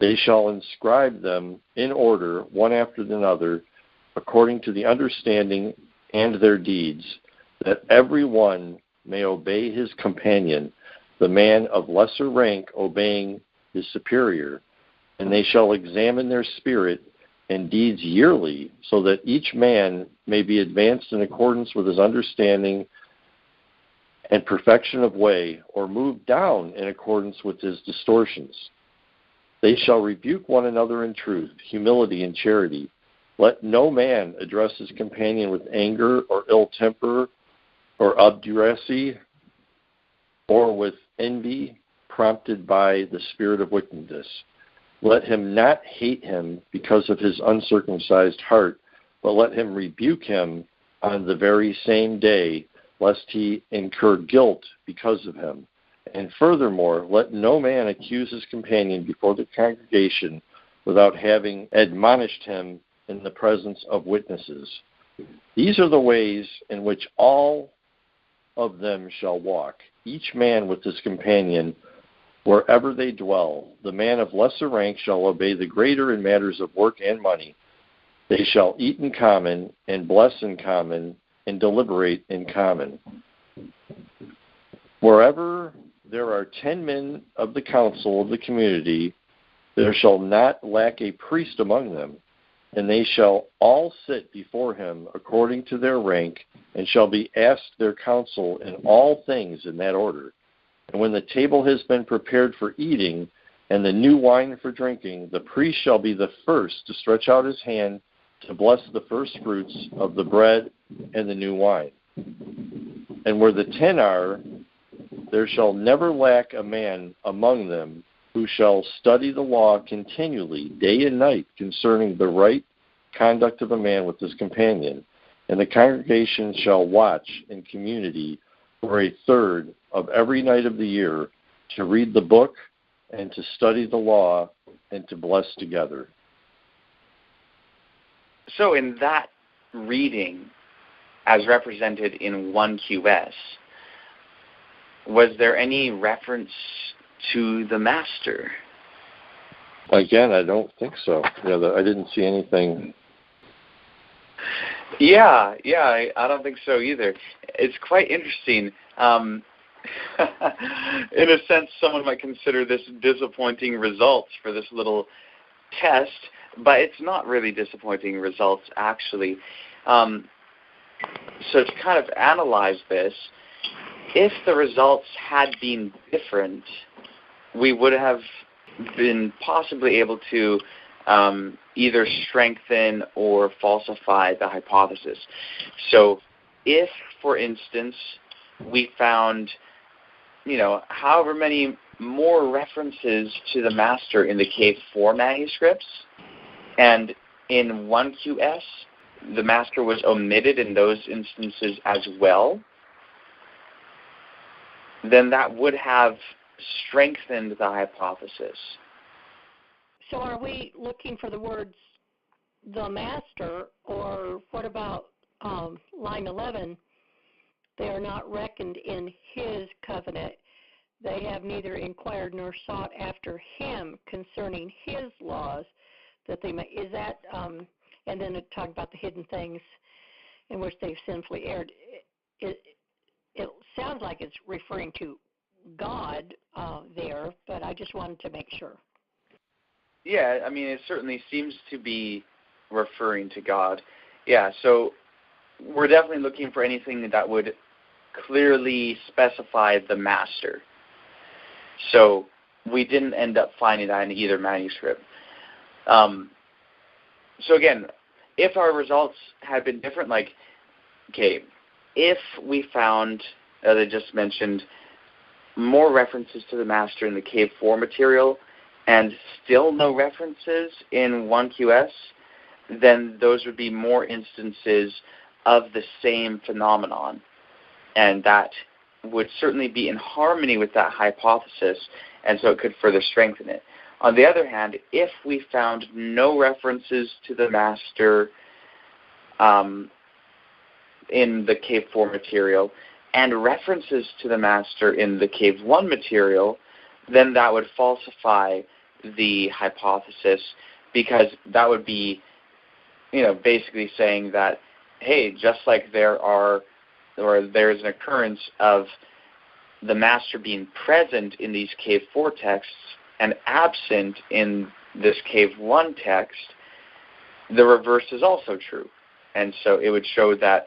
They shall inscribe them in order, one after another, according to the understanding and their deeds, that every one may obey his companion, the man of lesser rank obeying his superior. And they shall examine their spirit and deeds yearly, so that each man may be advanced in accordance with his understanding and perfection of way, or moved down in accordance with his distortions. They shall rebuke one another in truth, humility, and charity. Let no man address his companion with anger or ill temper or obduracy, or with envy prompted by the spirit of wickedness. Let him not hate him because of his uncircumcised heart, but let him rebuke him on the very same day, lest he incur guilt because of him. And furthermore, let no man accuse his companion before the congregation, without having admonished him in the presence of witnesses. These are the ways in which all of them shall walk, each man with his companion, wherever they dwell. The man of lesser rank shall obey the greater in matters of work and money. They shall eat in common, and bless in common, and deliberate in common. Wherever there are 10 men of the council of the community, there shall not lack a priest among them, and they shall all sit before him according to their rank, and shall be asked their counsel in all things in that order. And when the table has been prepared for eating, and the new wine for drinking, the priest shall be the first to stretch out his hand to bless the first fruits of the bread and the new wine. And where the 10 are, there shall never lack a man among them who shall study the law continually, day and night, concerning the right conduct of a man with his companion. And the congregation shall watch in community for a third of every night of the year to read the book and to study the law and to bless together. So in that reading, as represented in 1QS, was there any reference to the master? Again, I don't think so. I didn't see anything. Yeah, I don't think so either. It's quite interesting. In a sense, someone might consider this disappointing results for this little test, but it's not really disappointing results, actually. So to kind of analyze this, if the results had been different, we would have been possibly able to either strengthen or falsify the hypothesis. So if, for instance, we found, however many more references to the master in the Cave 4 manuscripts, and in 1QS, the master was omitted in those instances as well, then that would have strengthened the hypothesis. So are we looking for the words the master, or what about line 11? They are not reckoned in his covenant. They have neither inquired nor sought after him concerning his laws, that they may. Is that, and then it talked about the hidden things in which they've sinfully erred. It sounds like it's referring to God there, but I just wanted to make sure. Yeah, I mean, it certainly seems to be referring to God. Yeah, so we're definitely looking for anything that would clearly specify the master. So we didn't end up finding that in either manuscript. So again, if our results had been different, if we found, as I just mentioned, more references to the master in the Cave 4 material and still no references in 1QS, then those would be more instances of the same phenomenon. And that would certainly be in harmony with that hypothesis, and so it could further strengthen it. On the other hand, if we found no references to the master in the Cave 4 material and references to the master in the Cave 1 material, then that would falsify the hypothesis, because that would be, basically saying that, hey, just like there's an occurrence of the master being present in these Cave 4 texts and absent in this Cave 1 text, the reverse is also true. And so it would show that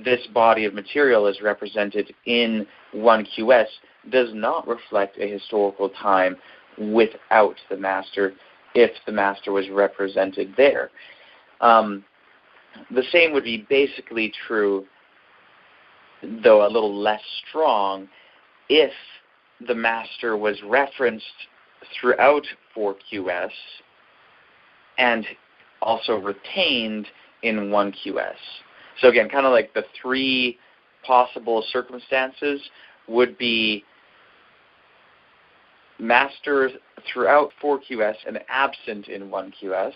this body of material as represented in 1QS does not reflect a historical time without the master, if the master was represented there. The same would be basically true, though a little less strong, if the master was referenced throughout 4QS and also retained in 1QS. So again, kind of like the three possible circumstances would be master throughout 4QS and absent in 1QS,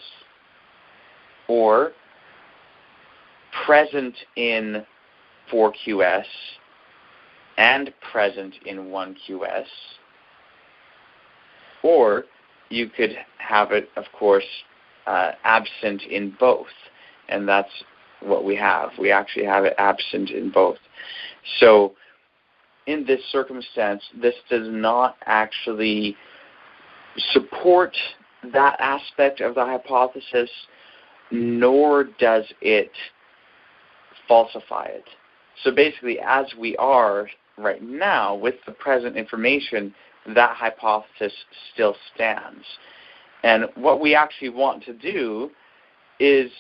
or present in 4QS and present in 1QS, or you could have it, of course, absent in both, and that's what we have. We actually have it absent in both. So in this circumstance, this does not actually support that aspect of the hypothesis, nor does it falsify it. So basically, as we are right now with the present information, that hypothesis still stands. And what we actually want to do is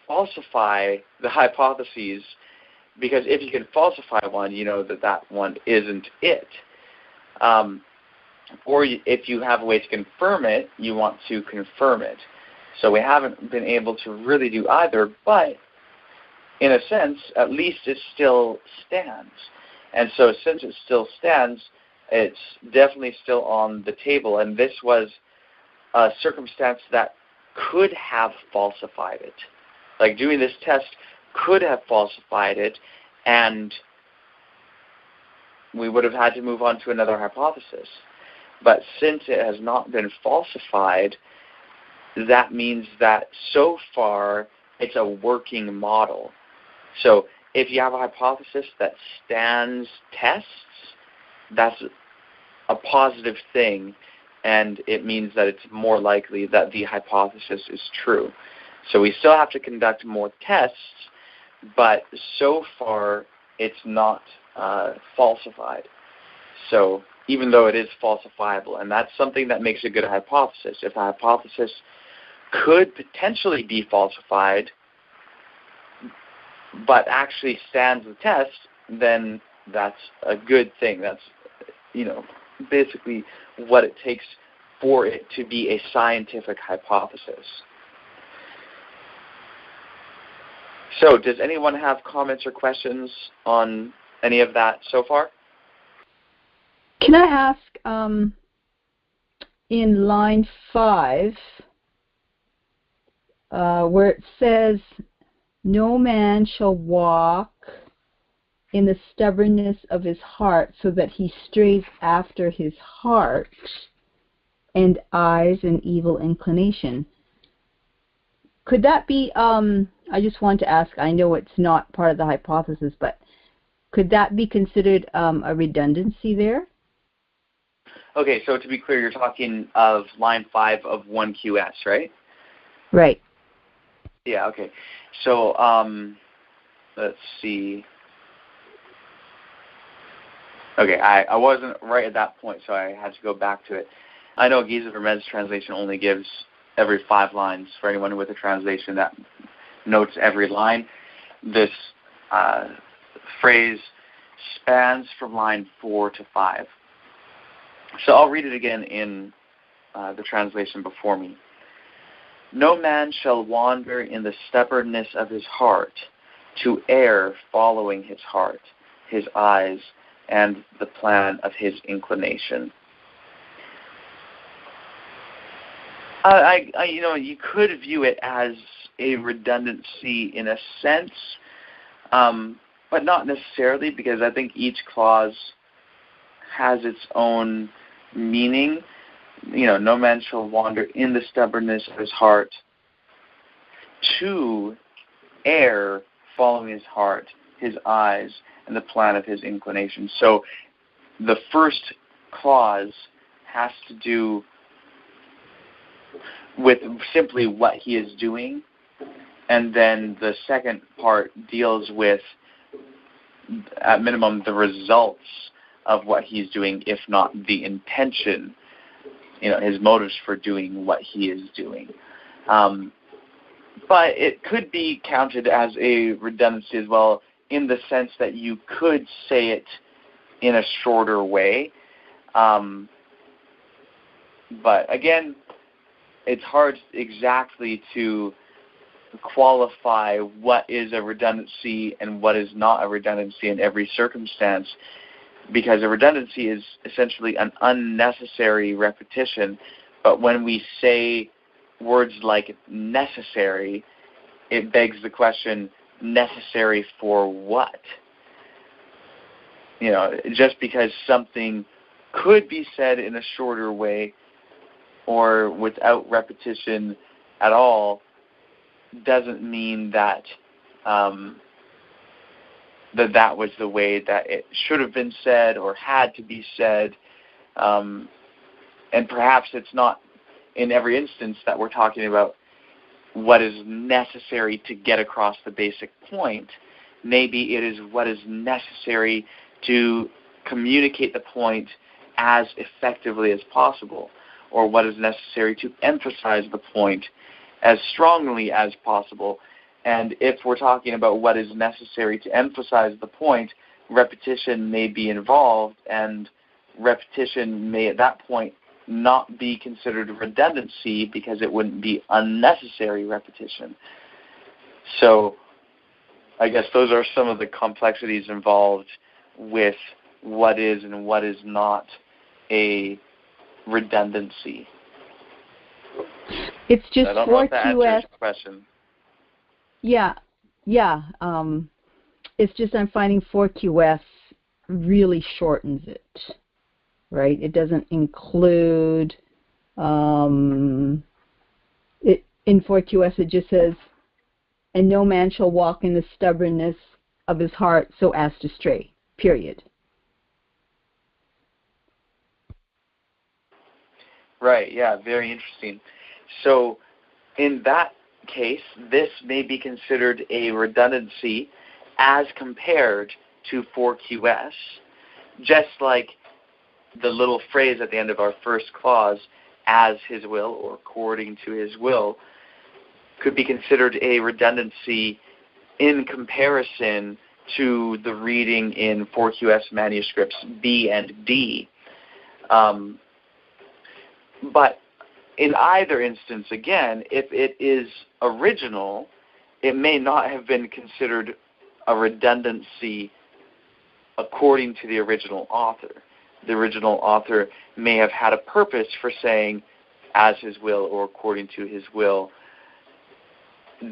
falsify the hypotheses, because if you can falsify one, you know that that one isn't it. Or if you have a way to confirm it, you want to confirm it. So we haven't been able to really do either, but in a sense, at least it still stands. And so since it still stands, it's definitely still on the table, and this was a circumstance that could have falsified it. Like doing this test could have falsified it, and we would have had to move on to another hypothesis. But since it has not been falsified, that means that so far it's a working model. So if you have a hypothesis that stands tests, that's a positive thing, and it means that it's more likely that the hypothesis is true. So we still have to conduct more tests, but so far it's not falsified. So even though it is falsifiable, and that's something that makes a good hypothesis. If a hypothesis could potentially be falsified, but actually stands the test, then that's a good thing. That's, basically what it takes for it to be a scientific hypothesis. So does anyone have comments or questions on any of that so far? Can I ask, in line 5, where it says, "No man shall walk in the stubbornness of his heart, so that he strays after his heart and eyes an evil inclination." Could that be, I just want to ask, I know it's not part of the hypothesis, but could that be considered a redundancy there? Okay, so to be clear, you're talking of line 5 of 1QS, right? Right. Yeah, okay. So let's see. Okay, I wasn't right at that point, so I had to go back to it. I know Giza Vermez's translation only gives every 5 lines. For anyone with a translation that notes every line, this phrase spans from line 4 to 5. So I'll read it again in the translation before me. "No man shall wander in the stubbornness of his heart, to err following his heart, his eyes, and the plan of his inclination." You could view it as a redundancy in a sense, but not necessarily, because I think each clause has its own meaning. No man shall wander in the stubbornness of his heart, to err following his heart, his eyes, and the plan of his inclination. So the first clause has to do with simply what he is doing, and then the second part deals with, at minimum, the results of what he's doing, if not the intention, his motives for doing what he is doing. But it could be counted as a redundancy as well, in the sense that you could say it in a shorter way. But again, it's hard exactly to qualify what is a redundancy and what is not a redundancy in every circumstance, because a redundancy is essentially an unnecessary repetition. But when we say words like necessary, it begs the question, necessary for what? You know, just because something could be said in a shorter way or without repetition at all doesn't mean that that was the way that it should have been said or had to be said. And perhaps it's not in every instance that we're talking about what is necessary to get across the basic point. Maybe it is what is necessary to communicate the point as effectively as possible, or what is necessary to emphasize the point as strongly as possible. And if we're talking about what is necessary to emphasize the point, repetition may be involved, and repetition may at that point not be considered redundancy because it wouldn't be unnecessary repetition. So I guess those are some of the complexities involved with what is and what is not a redundancy. It's just I don't know if that answers 4QS. your question. Yeah. It's just I'm finding 4QS really shortens it, right? It doesn't include, in 4QS it just says, and no man shall walk in the stubbornness of his heart so as to stray, period. Right, yeah, very interesting. So in that case, this may be considered a redundancy as compared to 4QS, just like the little phrase at the end of our first clause, as his will or according to his will, could be considered a redundancy in comparison to the reading in 4QS manuscripts B and D. But in either instance, again, if it is original, it may not have been considered a redundancy according to the original author. The original author may have had a purpose for saying as his will or according to his will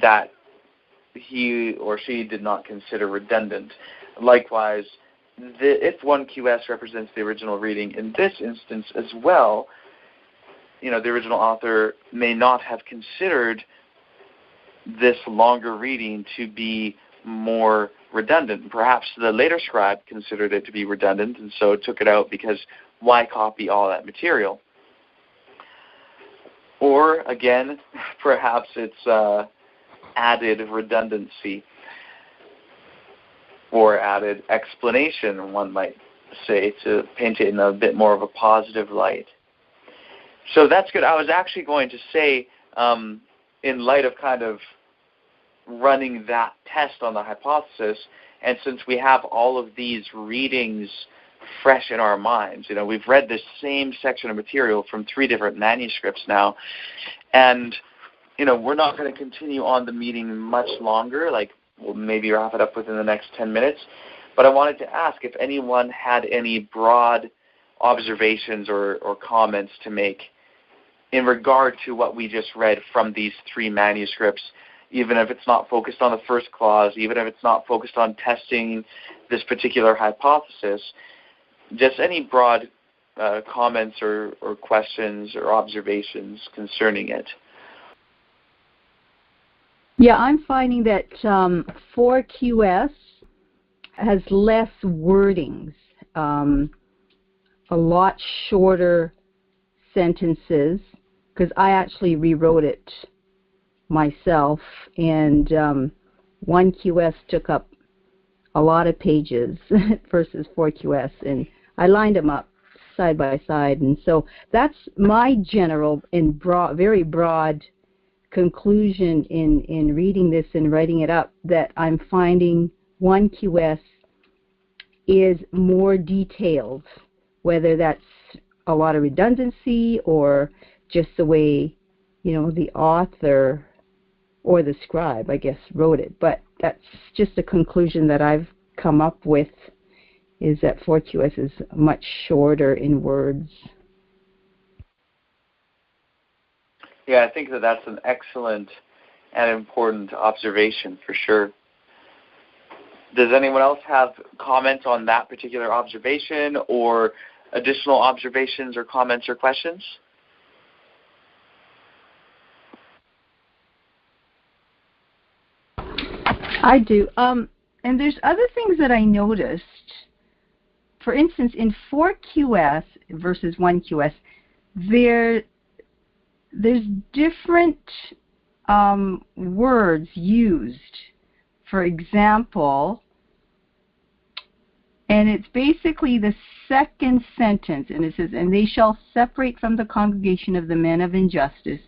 that he or she did not consider redundant. Likewise, if 1QS represents the original reading in this instance as well, the original author may not have considered this longer reading to be more redundant. Perhaps the later scribe considered it to be redundant and so took it out because why copy all that material? Or, again, perhaps it's added redundancy or added explanation, one might say, to paint it in a bit more of a positive light. So that's good. I was actually going to say, in light of kind of running that test on the hypothesis, and since we have all of these readings fresh in our minds, we've read this same section of material from 3 different manuscripts now, and, we're not going to continue on the meeting much longer, like we'll maybe wrap it up within the next 10 minutes, but I wanted to ask if anyone had any broad observations or comments to make in regard to what we just read from these 3 manuscripts, even if it's not focused on the first clause, even if it's not focused on testing this particular hypothesis, just any broad comments or questions or observations concerning it. Yeah, I'm finding that 4QS has less wordings, a lot shorter sentences, because I actually rewrote it myself, and 1QS took up a lot of pages versus 4QS, and I lined them up side by side, and so that's my general and very broad conclusion in reading this and writing it up, that I'm finding 1QS is more detailed, whether that's a lot of redundancy or just the way, the author or the scribe, I guess, wrote it. But that's just a conclusion that I've come up with is that 4QS is much shorter in words. Yeah, I think that that's an excellent and important observation for sure. Does anyone else have comments on that particular observation or additional observations or comments or questions? I do. And there's other things that I noticed. For instance, in 4QS versus 1QS, there's different words used. For example, and it's basically the second sentence, and it says, "And they shall separate from the congregation of the men of injustice."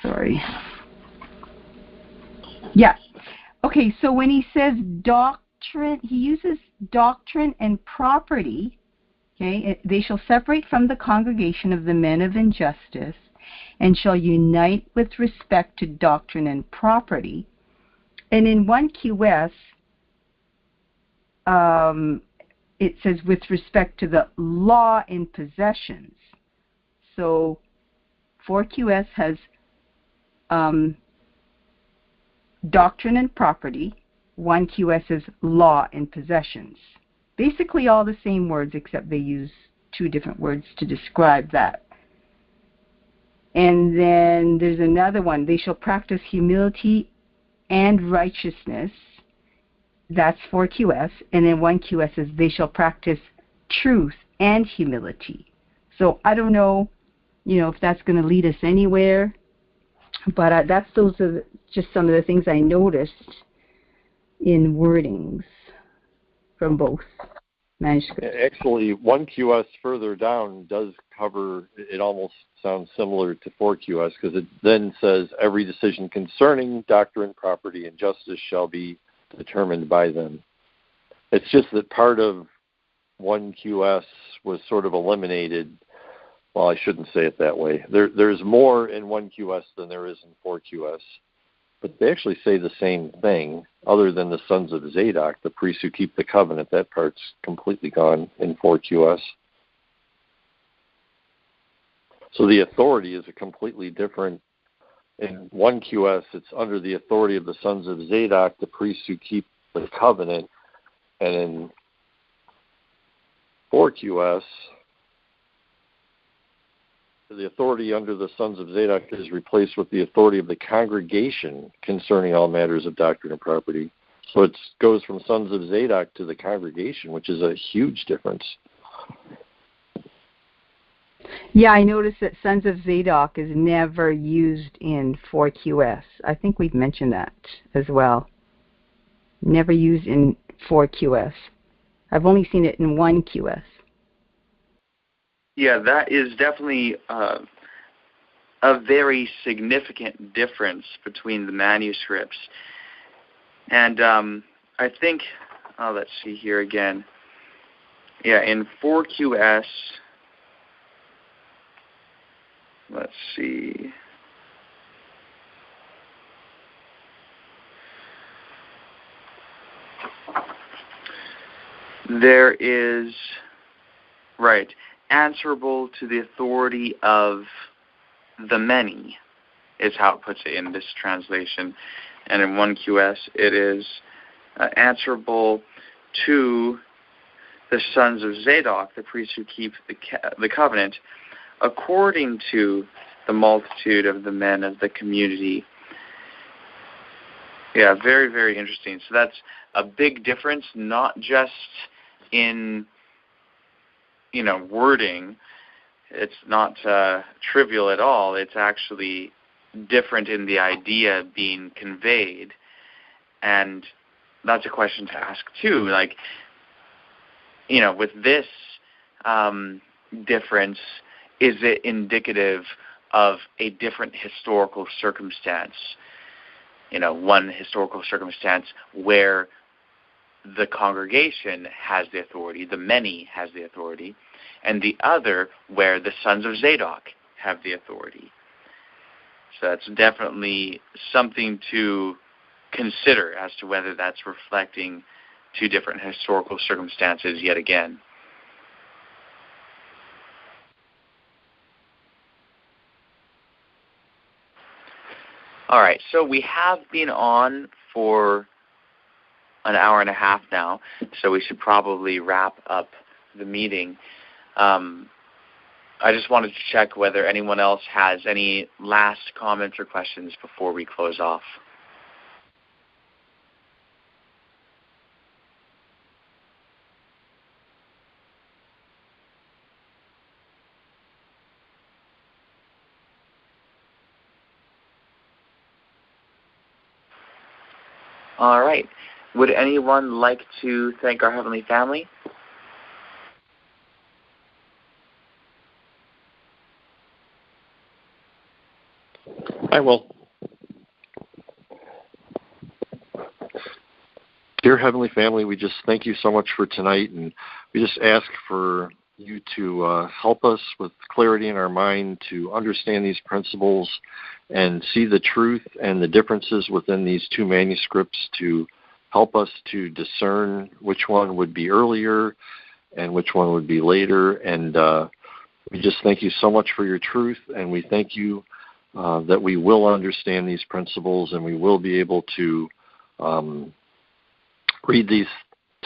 Sorry. Yeah. Okay, so when he says doctrine, he uses doctrine and property. Okay, they shall separate from the congregation of the men of injustice and shall unite with respect to doctrine and property. And in 1QS, it says with respect to the law and possessions. So 4QS has doctrine and property. 1QS is law and possessions. Basically all the same words, except they use two different words to describe that. And then there's another one. They shall practice humility and righteousness. That's 4QS. And then 1QS says they shall practice truth and humility. So I don't know, if that's going to lead us anywhere. But those are just some of the things I noticed in wordings from both manuscripts. Actually, 1QS further down does cover, it almost sounds similar to 4QS, because it then says, every decision concerning doctrine, property, and justice shall be determined by them. It's just that part of 1QS was sort of eliminated. Well, I shouldn't say it that way. There's more in 1QS than there is in 4QS. But they actually say the same thing, other than the sons of Zadok, the priests who keep the covenant. That part's completely gone in 4QS. So the authority is a completely different. In 1QS, it's under the authority of the sons of Zadok, the priests who keep the covenant. And in 4QS, the authority under the sons of Zadok is replaced with the authority of the congregation concerning all matters of doctrine and property. So it goes from sons of Zadok to the congregation, which is a huge difference. Yeah, I noticed that sons of Zadok is never used in 4QS. I think we've mentioned that as well. Never used in 4QS. I've only seen it in 1QS. Yeah, that is definitely a very significant difference between the manuscripts. And I think, let's see here again. Yeah, in 4QS, let's see. There is, right, answerable to the authority of the many is how it puts it in this translation. And in 1QS, it is answerable to the sons of Zadok, the priests who keep the covenant, according to the multitude of the men of the community. Yeah, very, very interesting. So that's a big difference, not just in wording. It's not trivial at all. It's actually different in the idea being conveyed. And that's a question to ask, too. Like, with this difference, is it indicative of a different historical circumstance? One historical circumstance where the congregation has the authority, the many has the authority, and the other where the sons of Zadok have the authority. So that's definitely something to consider as to whether that's reflecting two different historical circumstances yet again. All right, so we have been on for an hour and a half now, so we should probably wrap up the meeting. I just wanted to check whether anyone else has any last comments or questions before we close off. All right. Would anyone like to thank our Heavenly Family? I will. Dear Heavenly Family, we just thank you so much for tonight, and we just ask for you to help us with clarity in our mind to understand these principles and see the truth and the differences within these two manuscripts, to help us to discern which one would be earlier and which one would be later. And we just thank you so much for your truth, and we thank you that we will understand these principles and we will be able to read these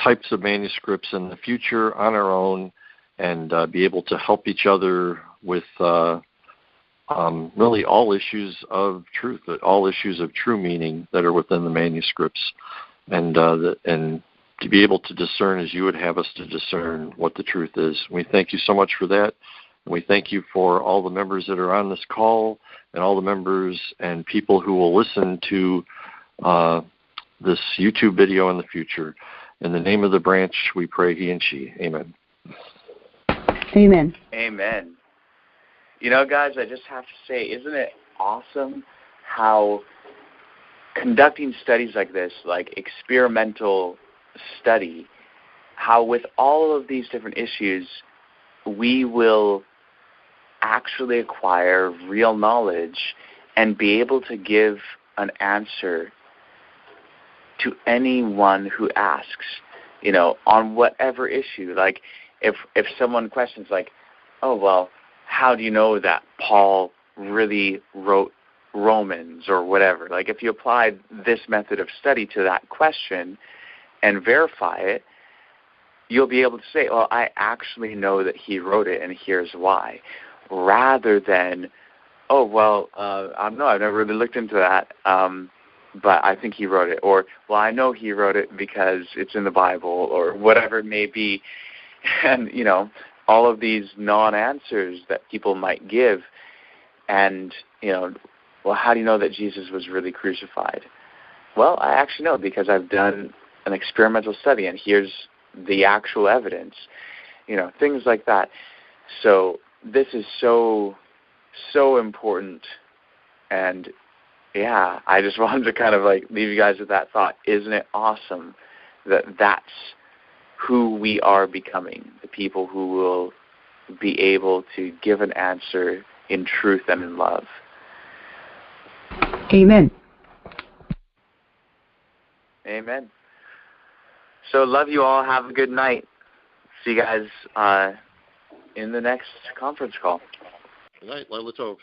types of manuscripts in the future on our own and be able to help each other with really all issues of truth, all issues of true meaning that are within the manuscripts, and to be able to discern as you would have us to discern what the truth is. We thank you so much for that. And we thank you for all the members that are on this call and all the members and people who will listen to this YouTube video in the future. In the name of the branch, we pray, he and she. Amen. Amen. Amen. You know, guys, I just have to say, isn't it awesome how conducting studies like this, like experimental study, how with all of these different issues, we will actually acquire real knowledge and be able to give an answer to anyone who asks, you know, on whatever issue. Like, if someone questions, like, oh, well, how do you know that Paul really wrote Romans or whatever? Like, if you applied this method of study to that question and verify it, you'll be able to say, well, I actually know that he wrote it, and here's why, rather than, oh, well, I don't know, I've never really looked into that, but I think he wrote it, or, well, I know he wrote it because it's in the Bible, or whatever it may be. And, you know, all of these non-answers that people might give, and, you know, well, how do you know that Jesus was really crucified? Well, I actually know because I've done an experimental study, and here's the actual evidence, you know, things like that. So this is so important, and yeah, I just wanted to kind of like leave you guys with that thought. Isn't it awesome that that's who we are becoming, the people who will be able to give an answer in truth and in love? Amen. Amen. So love you all. Have a good night. See you guys in the next conference call. Good night. Leila Tov.